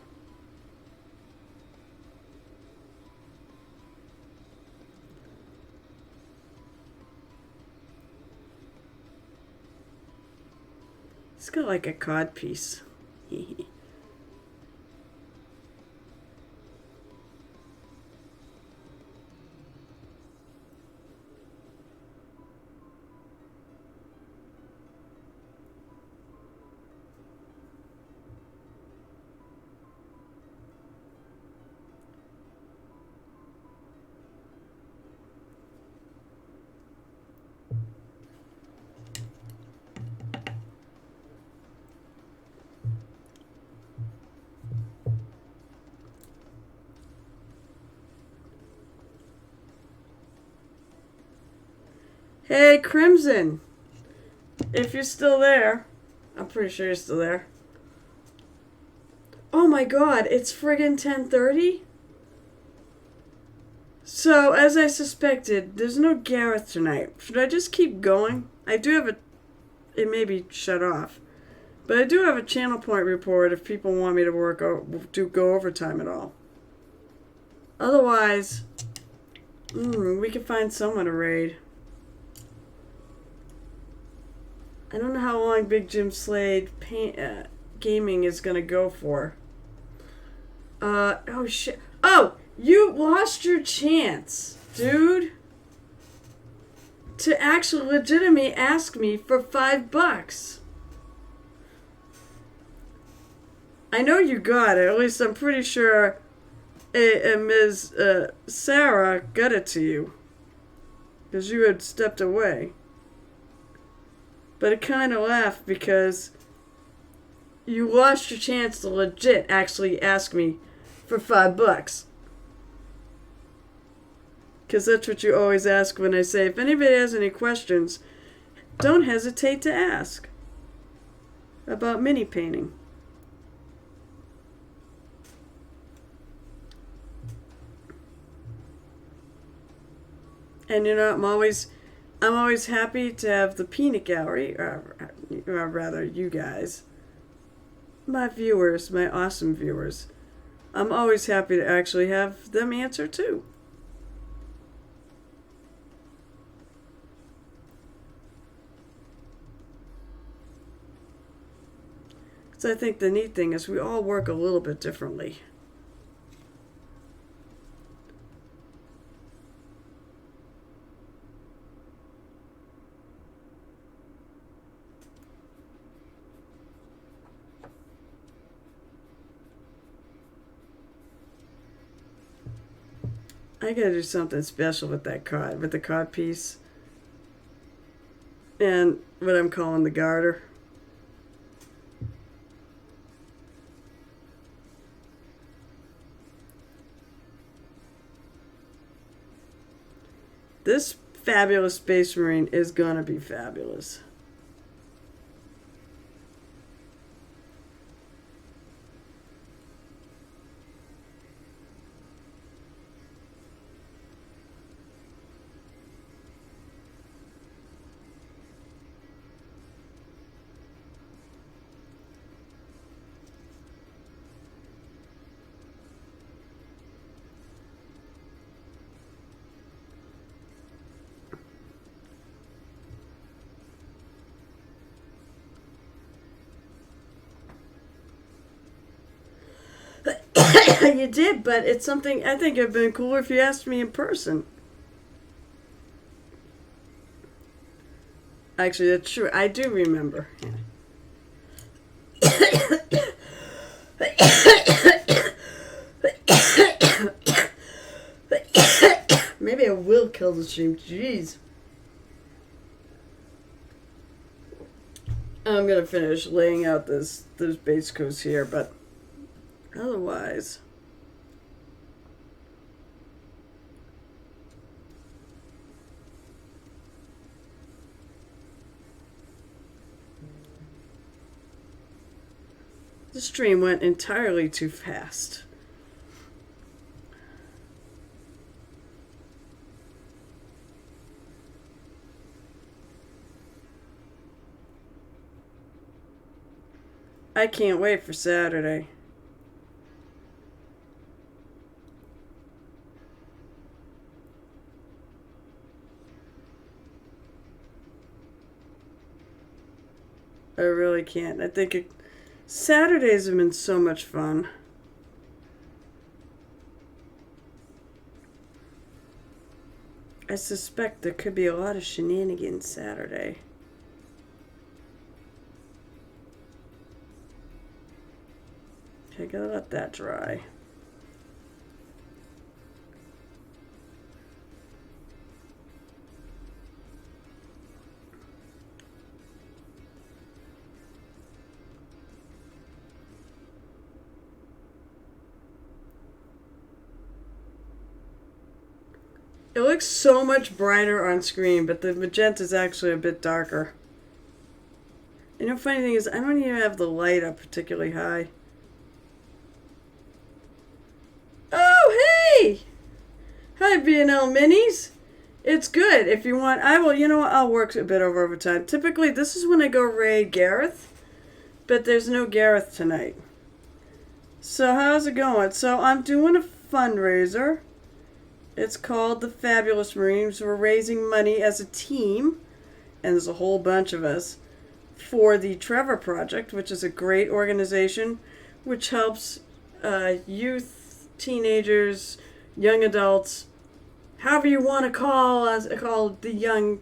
It's got like a cod piece. Hey, Crimson. If you're still there, I'm pretty sure you're still there. Oh my god, it's friggin' 10:30? So, as I suspected, there's no Gareth tonight. Should I just keep going? I do have it may be shut off. But I do have a channel point report if people want me to go overtime at all. Otherwise, we can find someone to raid. I don't know how long Big Jim Slade gaming is gonna go for. Oh shit. Oh, you lost your chance, dude. To actually legitimately ask me for $5. I know you got it. At least I'm pretty sure Ms. Sarah got it to you. Because you had stepped away. But it kind of laughed because you lost your chance to legit actually ask me for $5. Because that's what you always ask when I say, if anybody has any questions, don't hesitate to ask about mini painting. And I'm always happy to have the peanut gallery, or rather you guys, my viewers, my awesome viewers. I'm always happy to actually have them answer too. So I think the neat thing is we all work a little bit differently. I gotta do something special with that cod, with the cod piece. And what I'm calling the garter. This fabulous Space Marine is gonna be fabulous. You did, but it's something I think it'd been cooler if you asked me in person. Actually, that's true. I do remember. Maybe I will kill the stream. Jeez. I'm gonna finish laying out this base coast here, but otherwise. The stream went entirely too fast. I can't wait for Saturday. I really can't. I think Saturdays have been so much fun. I suspect there could be a lot of shenanigans Saturday. Okay, gotta let that dry. It looks so much brighter on screen, but the magenta is actually a bit darker. You know, funny thing is, I don't even have the light up particularly high. Oh, hey! Hi, B&L Minis. It's good. If you want, you know what, I'll work a bit over time. Typically, this is when I go raid Gareth, but there's no Gareth tonight. So, how's it going? So, I'm doing a fundraiser. It's called the Fabulous Marines. We're raising money as a team, and there's a whole bunch of us, for the Trevor Project, which is a great organization which helps youth, teenagers, young adults, however you want to call the young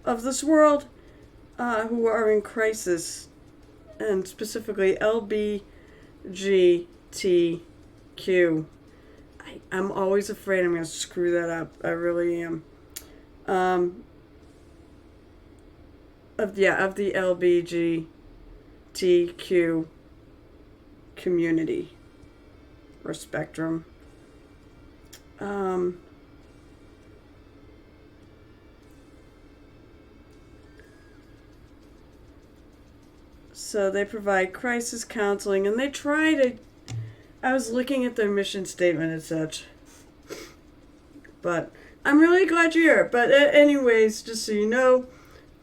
of this world, who are in crisis, and specifically LBGTQ. I'm always afraid I'm going to screw that up. I really am. Of the LBGTQ community or spectrum. So they provide crisis counseling, and they try to. I was looking at their mission statement and such. But I'm really glad you're here. But anyways, just so you know,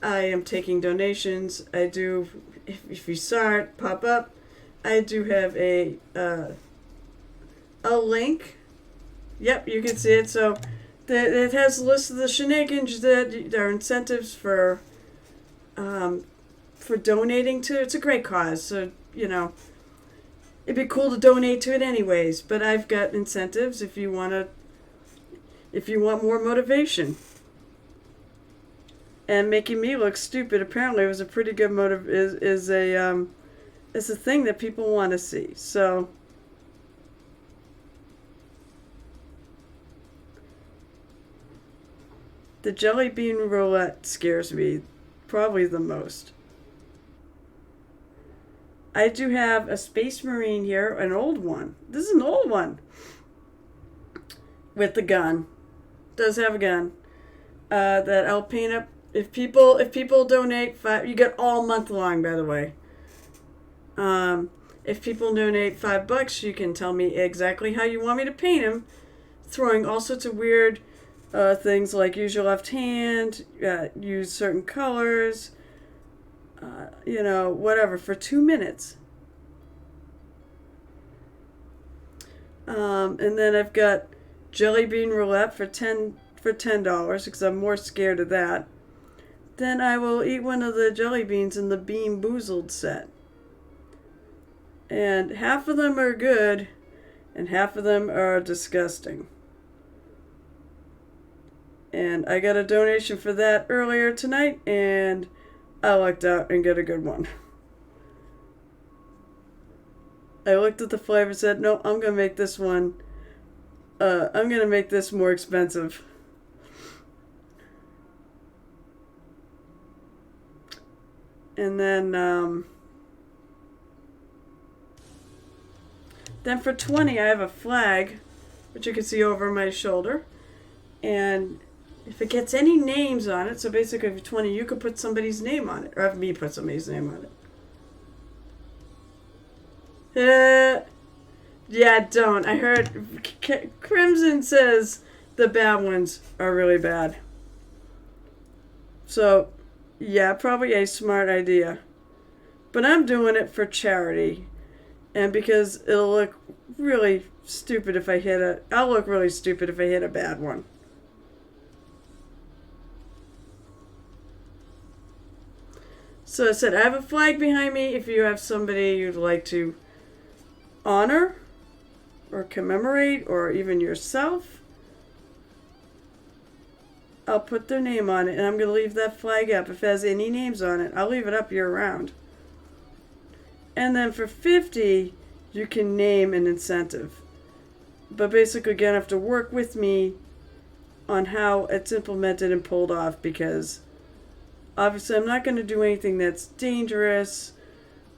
I am taking donations. I do, if you saw it pop up, I do have a link. Yep, you can see it. So it has a list of the shenanigans that there are incentives for donating to. It's a great cause. So, you know, it'd be cool to donate to it anyways, but I've got incentives if you want more motivation. And making me look stupid apparently was a pretty good is a thing that people want to see. So The jelly bean roulette scares me probably the most. I do have a Space Marine here, an old one. This is an old one. With the gun. Does have a gun. That I'll paint up. If people donate you get all month long, by the way. If people donate $5, you can tell me exactly how you want me to paint them. Throwing all sorts of weird things like use your left hand, use certain colors, whatever, for 2 minutes. And then I've got jelly bean roulette for $10 because I'm more scared of that. Then I will eat one of the jelly beans in the Bean Boozled set. And half of them are good, and half of them are disgusting. And I got a donation for that earlier tonight, and I lucked out and got a good one. I looked at the flavor and said, no, I'm going to make this one, I'm going to make this more expensive. And then for 20, I have a flag, which you can see over my shoulder. And if it gets any names on it, so basically for 20, you could put somebody's name on it, or have me put somebody's name on it. Yeah, don't. I heard Crimson says the bad ones are really bad. So, yeah, probably a smart idea. But I'm doing it for charity. And because it'll look really stupid if I I'll look really stupid if I hit a bad one. So I said, I have a flag behind me if you have somebody you'd like to honor or commemorate, or even yourself. I'll put their name on it, and I'm going to leave that flag up. If it has any names on it, I'll leave it up year round. And then for 50, you can name an incentive. But basically, you're going to have to work with me on how it's implemented and pulled off, because obviously I'm not going to do anything that's dangerous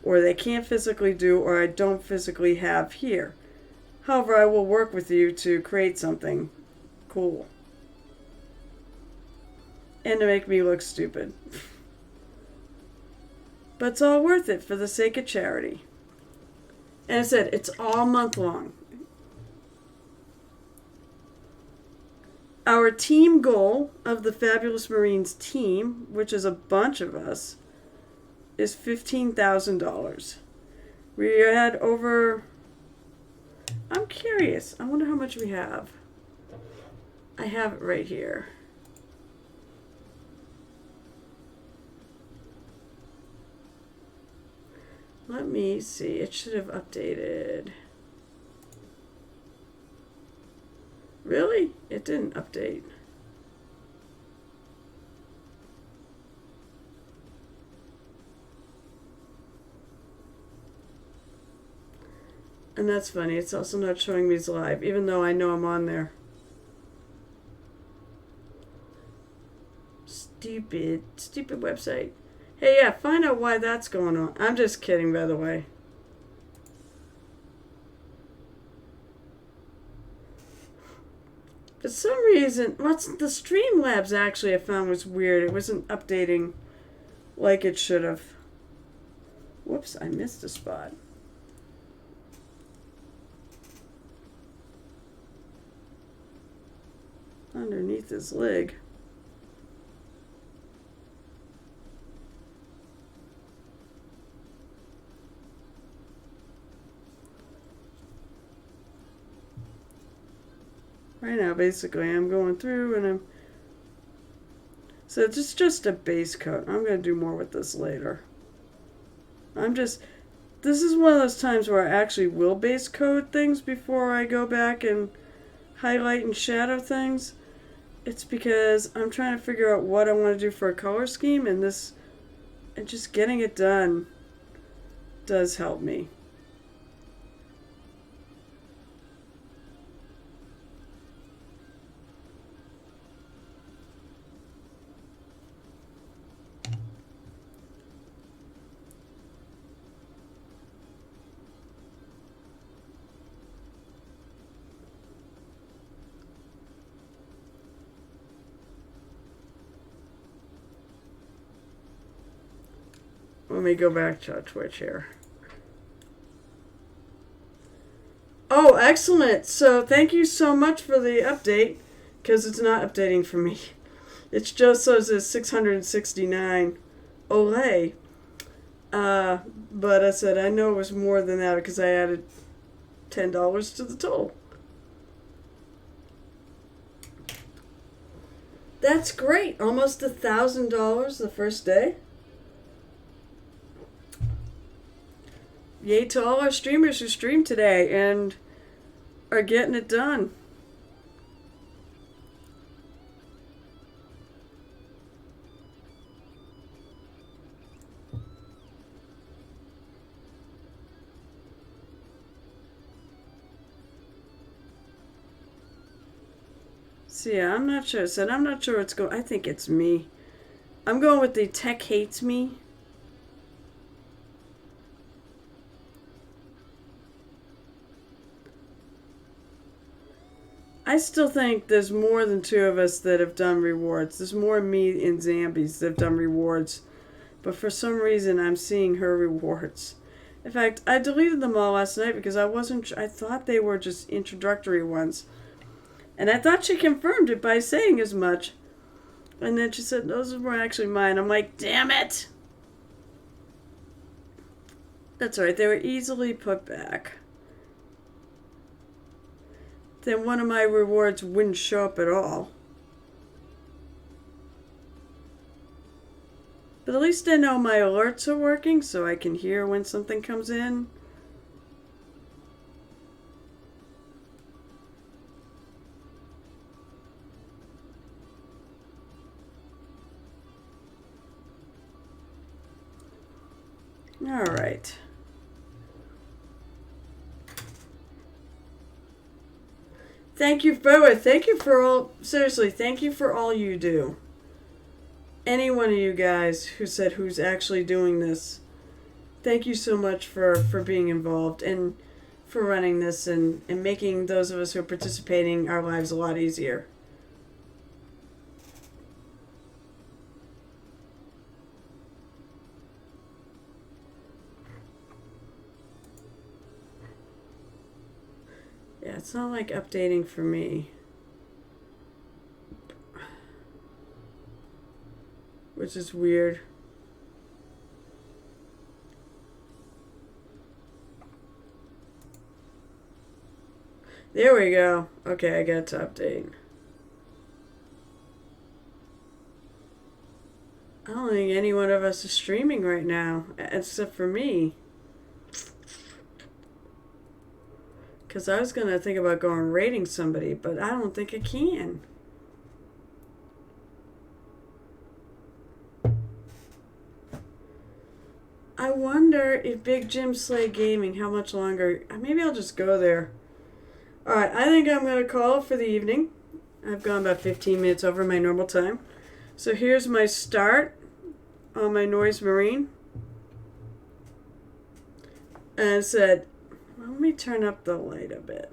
or they can't physically do or I don't physically have here. However, I will work with you to create something cool. And to make me look stupid. But it's all worth it for the sake of charity. And I said, it's all month long. Our team goal of the Fabulous Marines team, which is a bunch of us, is $15,000. We had over... I'm curious. I wonder how much we have. I have it right here. Let me see. It should have updated. Really? It didn't update. And that's funny. It's also not showing me live, even though I know I'm on there. Stupid website. Hey, yeah, find out why that's going on. I'm just kidding, by the way. For some reason, what's the Streamlabs actually I found was weird. It wasn't updating like it should have. Whoops, I missed a spot. Underneath his leg. Right now, basically, I'm going through and I'm... So it's just a base coat. I'm going to do more with this later. This is one of those times where I actually will base coat things before I go back and highlight and shadow things. It's because I'm trying to figure out what I want to do for a color scheme, and just getting it done does help me. Let me go back to Twitch here. Oh, excellent. So thank you so much for the update, because it's not updating for me. It just says it's 669. Olay. But I said I know it was more than that because I added $10 to the toll. That's great. Almost $1,000 the first day. Yay to all our streamers who streamed today and are getting it done. So yeah, I'm not sure. So I'm not sure what's going. I think it's me. I'm going with the tech hates me. I still think there's more than 2 of us that have done rewards. There's more me and Zambies that have done rewards. But for some reason, I'm seeing her rewards. In fact, I deleted them all last night because I thought they were just introductory ones. And I thought she confirmed it by saying as much. And then she said, those were actually mine. I'm like, damn it! That's alright, they were easily put back. Then one of my rewards wouldn't show up at all. But at least I know my alerts are working, so I can hear when something comes in. All right. Thank you, Boa. Thank you for all, seriously, thank you for all you do. Any one of you guys who said who's actually doing this, thank you so much for being involved and for running this and making those of us who are participating our lives a lot easier. Yeah, it's not like updating for me. Which is weird. There we go. Okay, I got to update. I don't think any one of us is streaming right now, except for me. Because I was going to think about going raiding somebody, but I don't think I can. I wonder if Big Jim Slay Gaming, how much longer... Maybe I'll just go there. Alright, I think I'm going to call it for the evening. I've gone about 15 minutes over my normal time. So here's my start on my Noise Marine. And it said... Let me turn up the light a bit.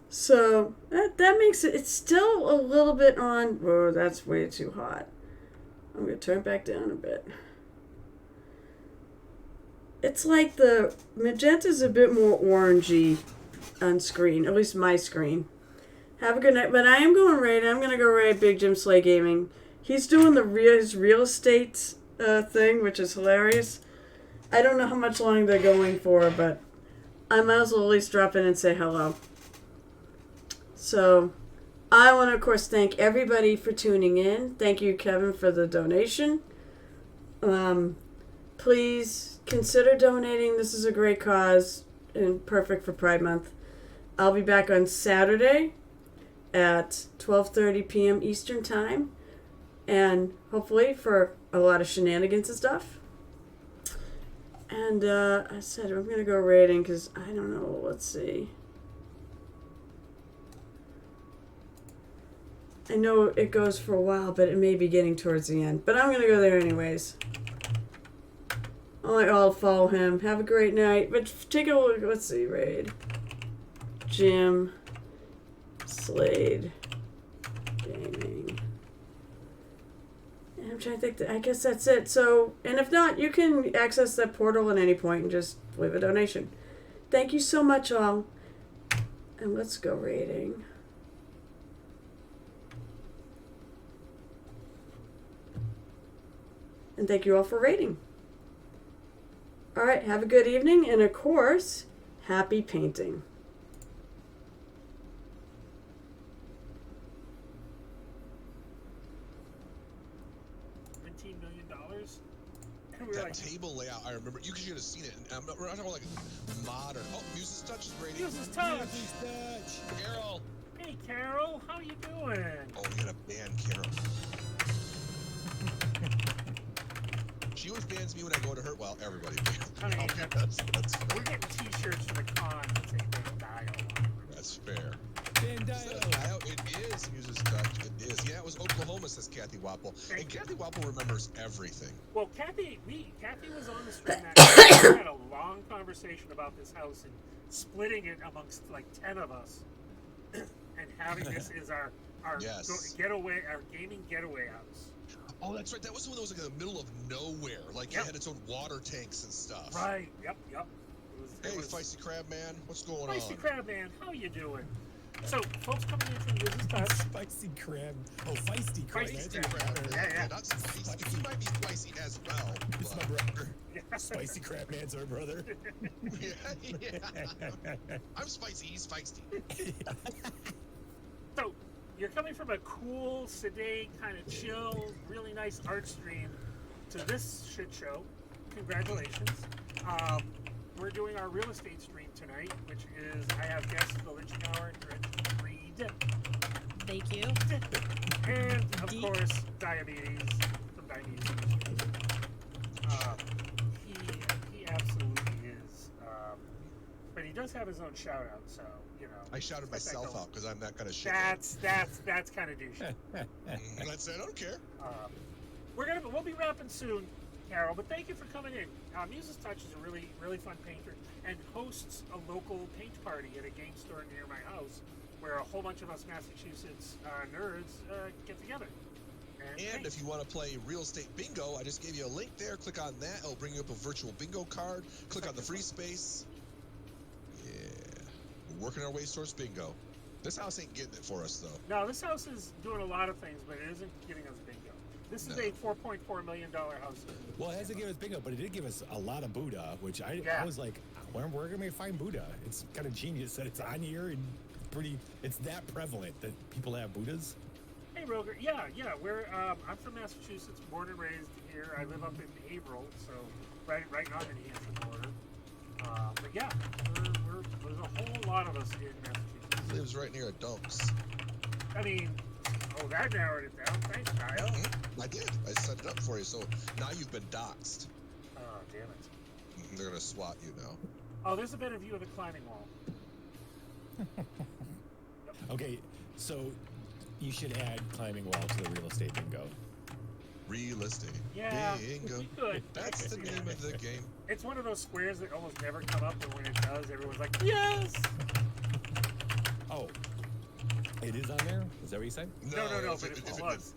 So that makes it, it's still a little bit on, whoa, that's way too hot. I'm going to turn it back down a bit. It's like the magenta's a bit more orangey on screen, at least my screen. Have a good night. But I am going raid. I'm going to go raid Big Jim Slay Gaming. He's doing his real estate thing, which is hilarious. I don't know how much longer they're going for, but I might as well at least drop in and say hello. So, I want to, of course, thank everybody for tuning in. Thank you, Kevin, for the donation. Please consider donating. This is a great cause and perfect for Pride Month. I'll be back on Saturday at 12:30 p.m. Eastern Time. And hopefully for a lot of shenanigans and stuff. And I said I'm going to go raiding because I don't know. Let's see. I know it goes for a while, but it may be getting towards the end. But I'm going to go there anyways. I'll follow him. Have a great night. But take a look. Let's see. Raid. Jim Slade Gaming. trying to think. I guess that's it. So, and if not, you can access that portal at any point and just leave a donation. Thank you so much, all. And let's go rating. And thank you all for rating. All right, have a good evening, and of course, happy painting. $17 million? And we were That like, table layout, I remember. You should have seen it. And we're not talking like modern. Oh, Muse's Touch is rating. Muse's Touch! Carol. Hey, Carol, how you doing? Oh, we gotta ban Carol. She always bans me when I go to her. Well, everybody bans me. Honey, That's fair. we're getting t-shirts for the con that say Van Dial. That's fair. Van Dial. It is Muse's Touch. It is. Yeah, it was Oklahoma, says Kathy Wapple. And Kathy Wapple remembers everything. Well, Kathy was on the stream that night. We had a long conversation about this house and splitting it amongst like 10 of us, and having this as our Yes. getaway, our gaming getaway house. Oh, that's right. That was the one that was like in the middle of nowhere. Like, it had its own water tanks and stuff. Right. Yep. Hey, Feisty Crab Man. What's going on? Feisty Crab Man, how you doing? So, folks coming in from Muse's Touch. Spicy crab. Oh, feisty crab. Feisty Feisty Crab. Yeah. Not spicy. He might be spicy as well. It's my but- brother. Yeah. Spicy crab man's our brother. yeah. I'm spicy. He's feisty. So, you're coming from a cool, sedate, kind of chill, really nice art stream to this shit show. Congratulations. We're doing our real estate stream tonight, which is I have guests the lynching hour and Reed. Thank you. And of course, Diabetes from Diabetes Industries. He absolutely is. But he does have his own shout out, so you know. I shouted myself out because I'm that kind of shit. That's kind of douchey. And I said, I don't care. We'll be wrapping soon, Carol. But thank you for coming in. Muse's Touch is a really fun painter and hosts a local paint party at a game store near my house, where a whole bunch of us Massachusetts nerds get together. And if you want to play real estate bingo, I just gave you a link there. Click on that. It'll bring you up a virtual bingo card. Click on the free space. Yeah. We're working our way towards bingo. This house ain't getting it for us, though. No, this house is doing a lot of things, but it isn't giving us bingo. This is a $4.4 million house. Well, it hasn't given us bingo, but it did give us a lot of Buddha, which I was like, where can we find Buddha? It's kind of genius that it's on here and it's that prevalent that people have Buddhas. Hey, Roger. Yeah. I'm from Massachusetts, born and raised here. I live up in Haverhill, so right on the New Hampshire border. But yeah, there's a whole lot of us in Massachusetts. He lives right near a Dunks. I mean, that narrowed it down. Thanks, Kyle. I did. I set it up for you, so now you've been doxxed. Oh, damn it. They're gonna swat you now. Oh, there's a better view of the climbing wall. Okay, so you should add climbing wall to the real estate bingo. Real estate bingo. We could. That's the name of the game. It's one of those squares that almost never come up, and when it does, everyone's like, yes! Oh, it is on there? Is that what you said? No, if but it it was.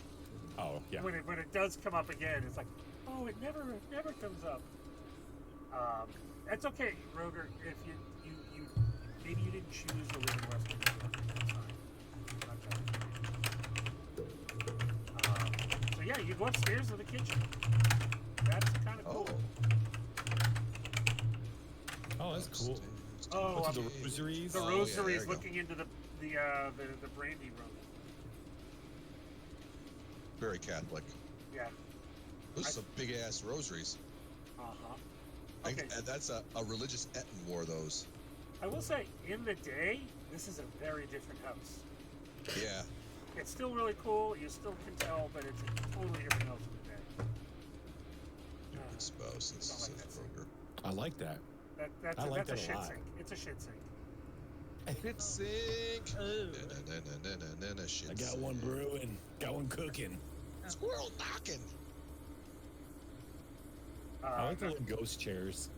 Oh, yeah. When it does come up again, it's like, oh, it never comes up. That's okay, Roger. If you maybe you didn't choose to live in West Virginia. That's fine. So yeah, you go upstairs to the kitchen. That's kind of cool. Oh, that's cool. Oh, What's the rosaries? The Oh, rosaries yeah, looking into the brandy room. Very Catholic. Yeah. Those are some big ass rosaries. Okay. That's a religious Etten wore those. I will say, in the day, this is a very different house. Yeah. It's still really cool. You still can tell, but it's a totally different house in the day. Exposed. Don't like that sink. I like that. That's I like a that a shit lot. sink. It's a shit sink. Shit sink. Shit I got one brewing, got one cooking. Squirrel knocking. I like the little ghost chairs.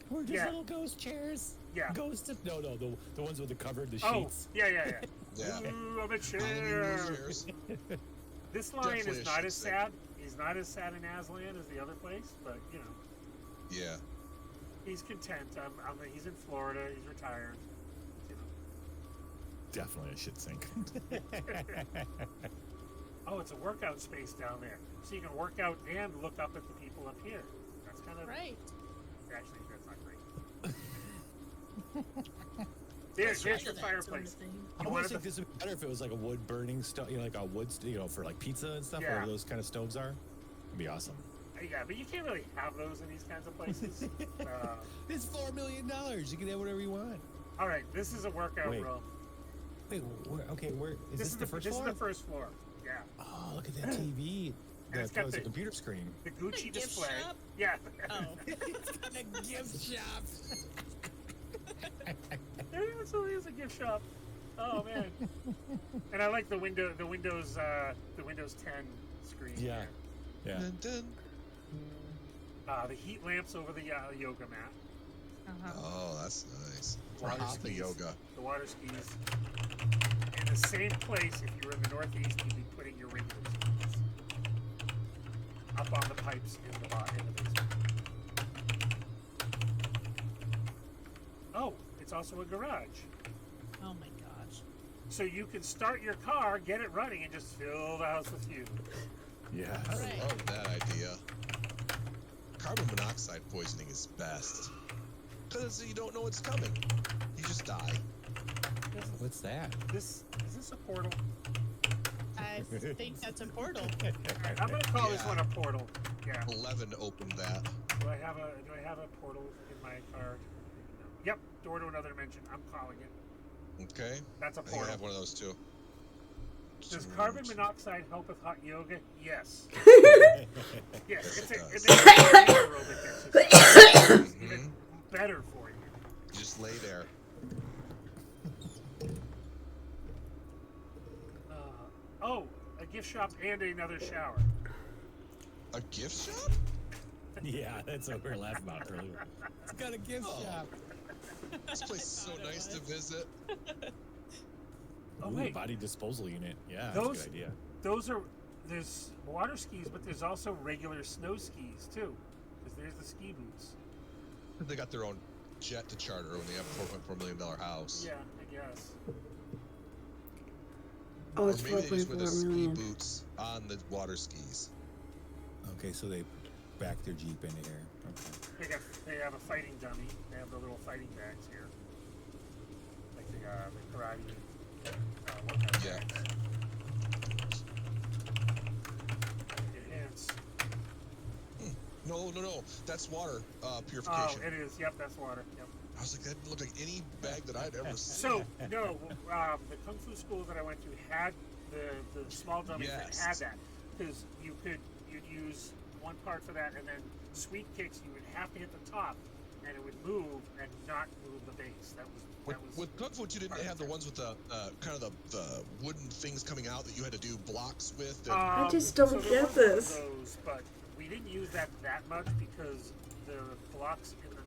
We're just little ghost chairs. Yeah. The ones with the covered, the Oh, sheets. yeah. Yeah. Ooh, I'm a Halloween chair. chairs. This line Definitely is a not shit as sink. sad. He's not as sad in Aslan as the other place, but you know, Yeah. he's content. He's in Florida. He's retired. You know. Definitely a shit sink. Oh, it's a workout space down there, so you can work out and look up at the people up here. That's kind of Right. Actually, that's not great. There's your fireplace. I You almost wanted think the, this would be better if it was like a wood burning stove, like a wood, for like pizza and stuff, Yeah. where those kind of stoves are. It'd be awesome. yeah, but you can't really have those in these kinds of places. It's $4 million. You can have whatever you want. All right, this is a workout Wait. room. Wait, okay, where is this the first This floor? is the first floor. Yeah. Oh, look at that TV. And it's That got was a the- computer screen. The Gucci gift display. shop? Yeah. Oh. It's got a gift shop. There absolutely is a gift shop. Oh man. And I like the Windows 10 screen. Yeah. Yeah. Dun, dun. The heat lamps over the yoga mat. Oh, that's nice. For Water hatha skis. yoga. The water skis. In the same place, if you were in the Northeast, you'd be putting your regular skis up on the pipes in the basement. Oh, it's also a garage. Oh my gosh. So you can start your car, get it running, and just fill the house with fumes. Yeah. I Right. love that idea. Carbon monoxide poisoning is best. Because you don't know it's coming. You just die. What's that? Is this a portal? I think that's a portal. I'm gonna call this Yeah. one a portal. Yeah. 11 opened that. Do I have a portal in my card? No. Yep. Door to another dimension. I'm calling it. Okay. That's a I think I portal. have one of those too. Does carbon monoxide help with hot yoga? Yes. Yes. It's it a does. aerobic exercise. Even better for you. Just lay there. Oh, a gift shop and another shower. A gift shop? Yeah, that's what we were laughing about earlier. It's got a gift shop. This place is so nice to visit. Oh Ooh, wait, body disposal unit. Yeah, Those- that's a good idea. there's water skis, but there's also regular snow skis too. Because there's the ski boots. They got their own jet to charter when they have a $4.4 million house. Yeah, I guess. Oh, Or it's maybe they just wear the 4.4 ski million. boots on the water skis. Okay, so they back their Jeep into here. Okay. They have a fighting dummy. They have the little fighting bags here, like the karate workout Yeah. bags. Enhance. No. That's water Oh, purification. it is. Yep, that's water. Yep. I was like, that looked like any bag that I'd ever seen. So no, the kung fu school that I went to had the small dummies Yes. that had that, because you'd use one part for that, and then sweep kicks you would have to hit the top, and it would move and not move the base. That was With Kung Fu 2, didn't they have the ones with the kind of the wooden things coming out that you had to do blocks with? And, I just don't so there get was one of this. Those, but we didn't use that much because the blocks in the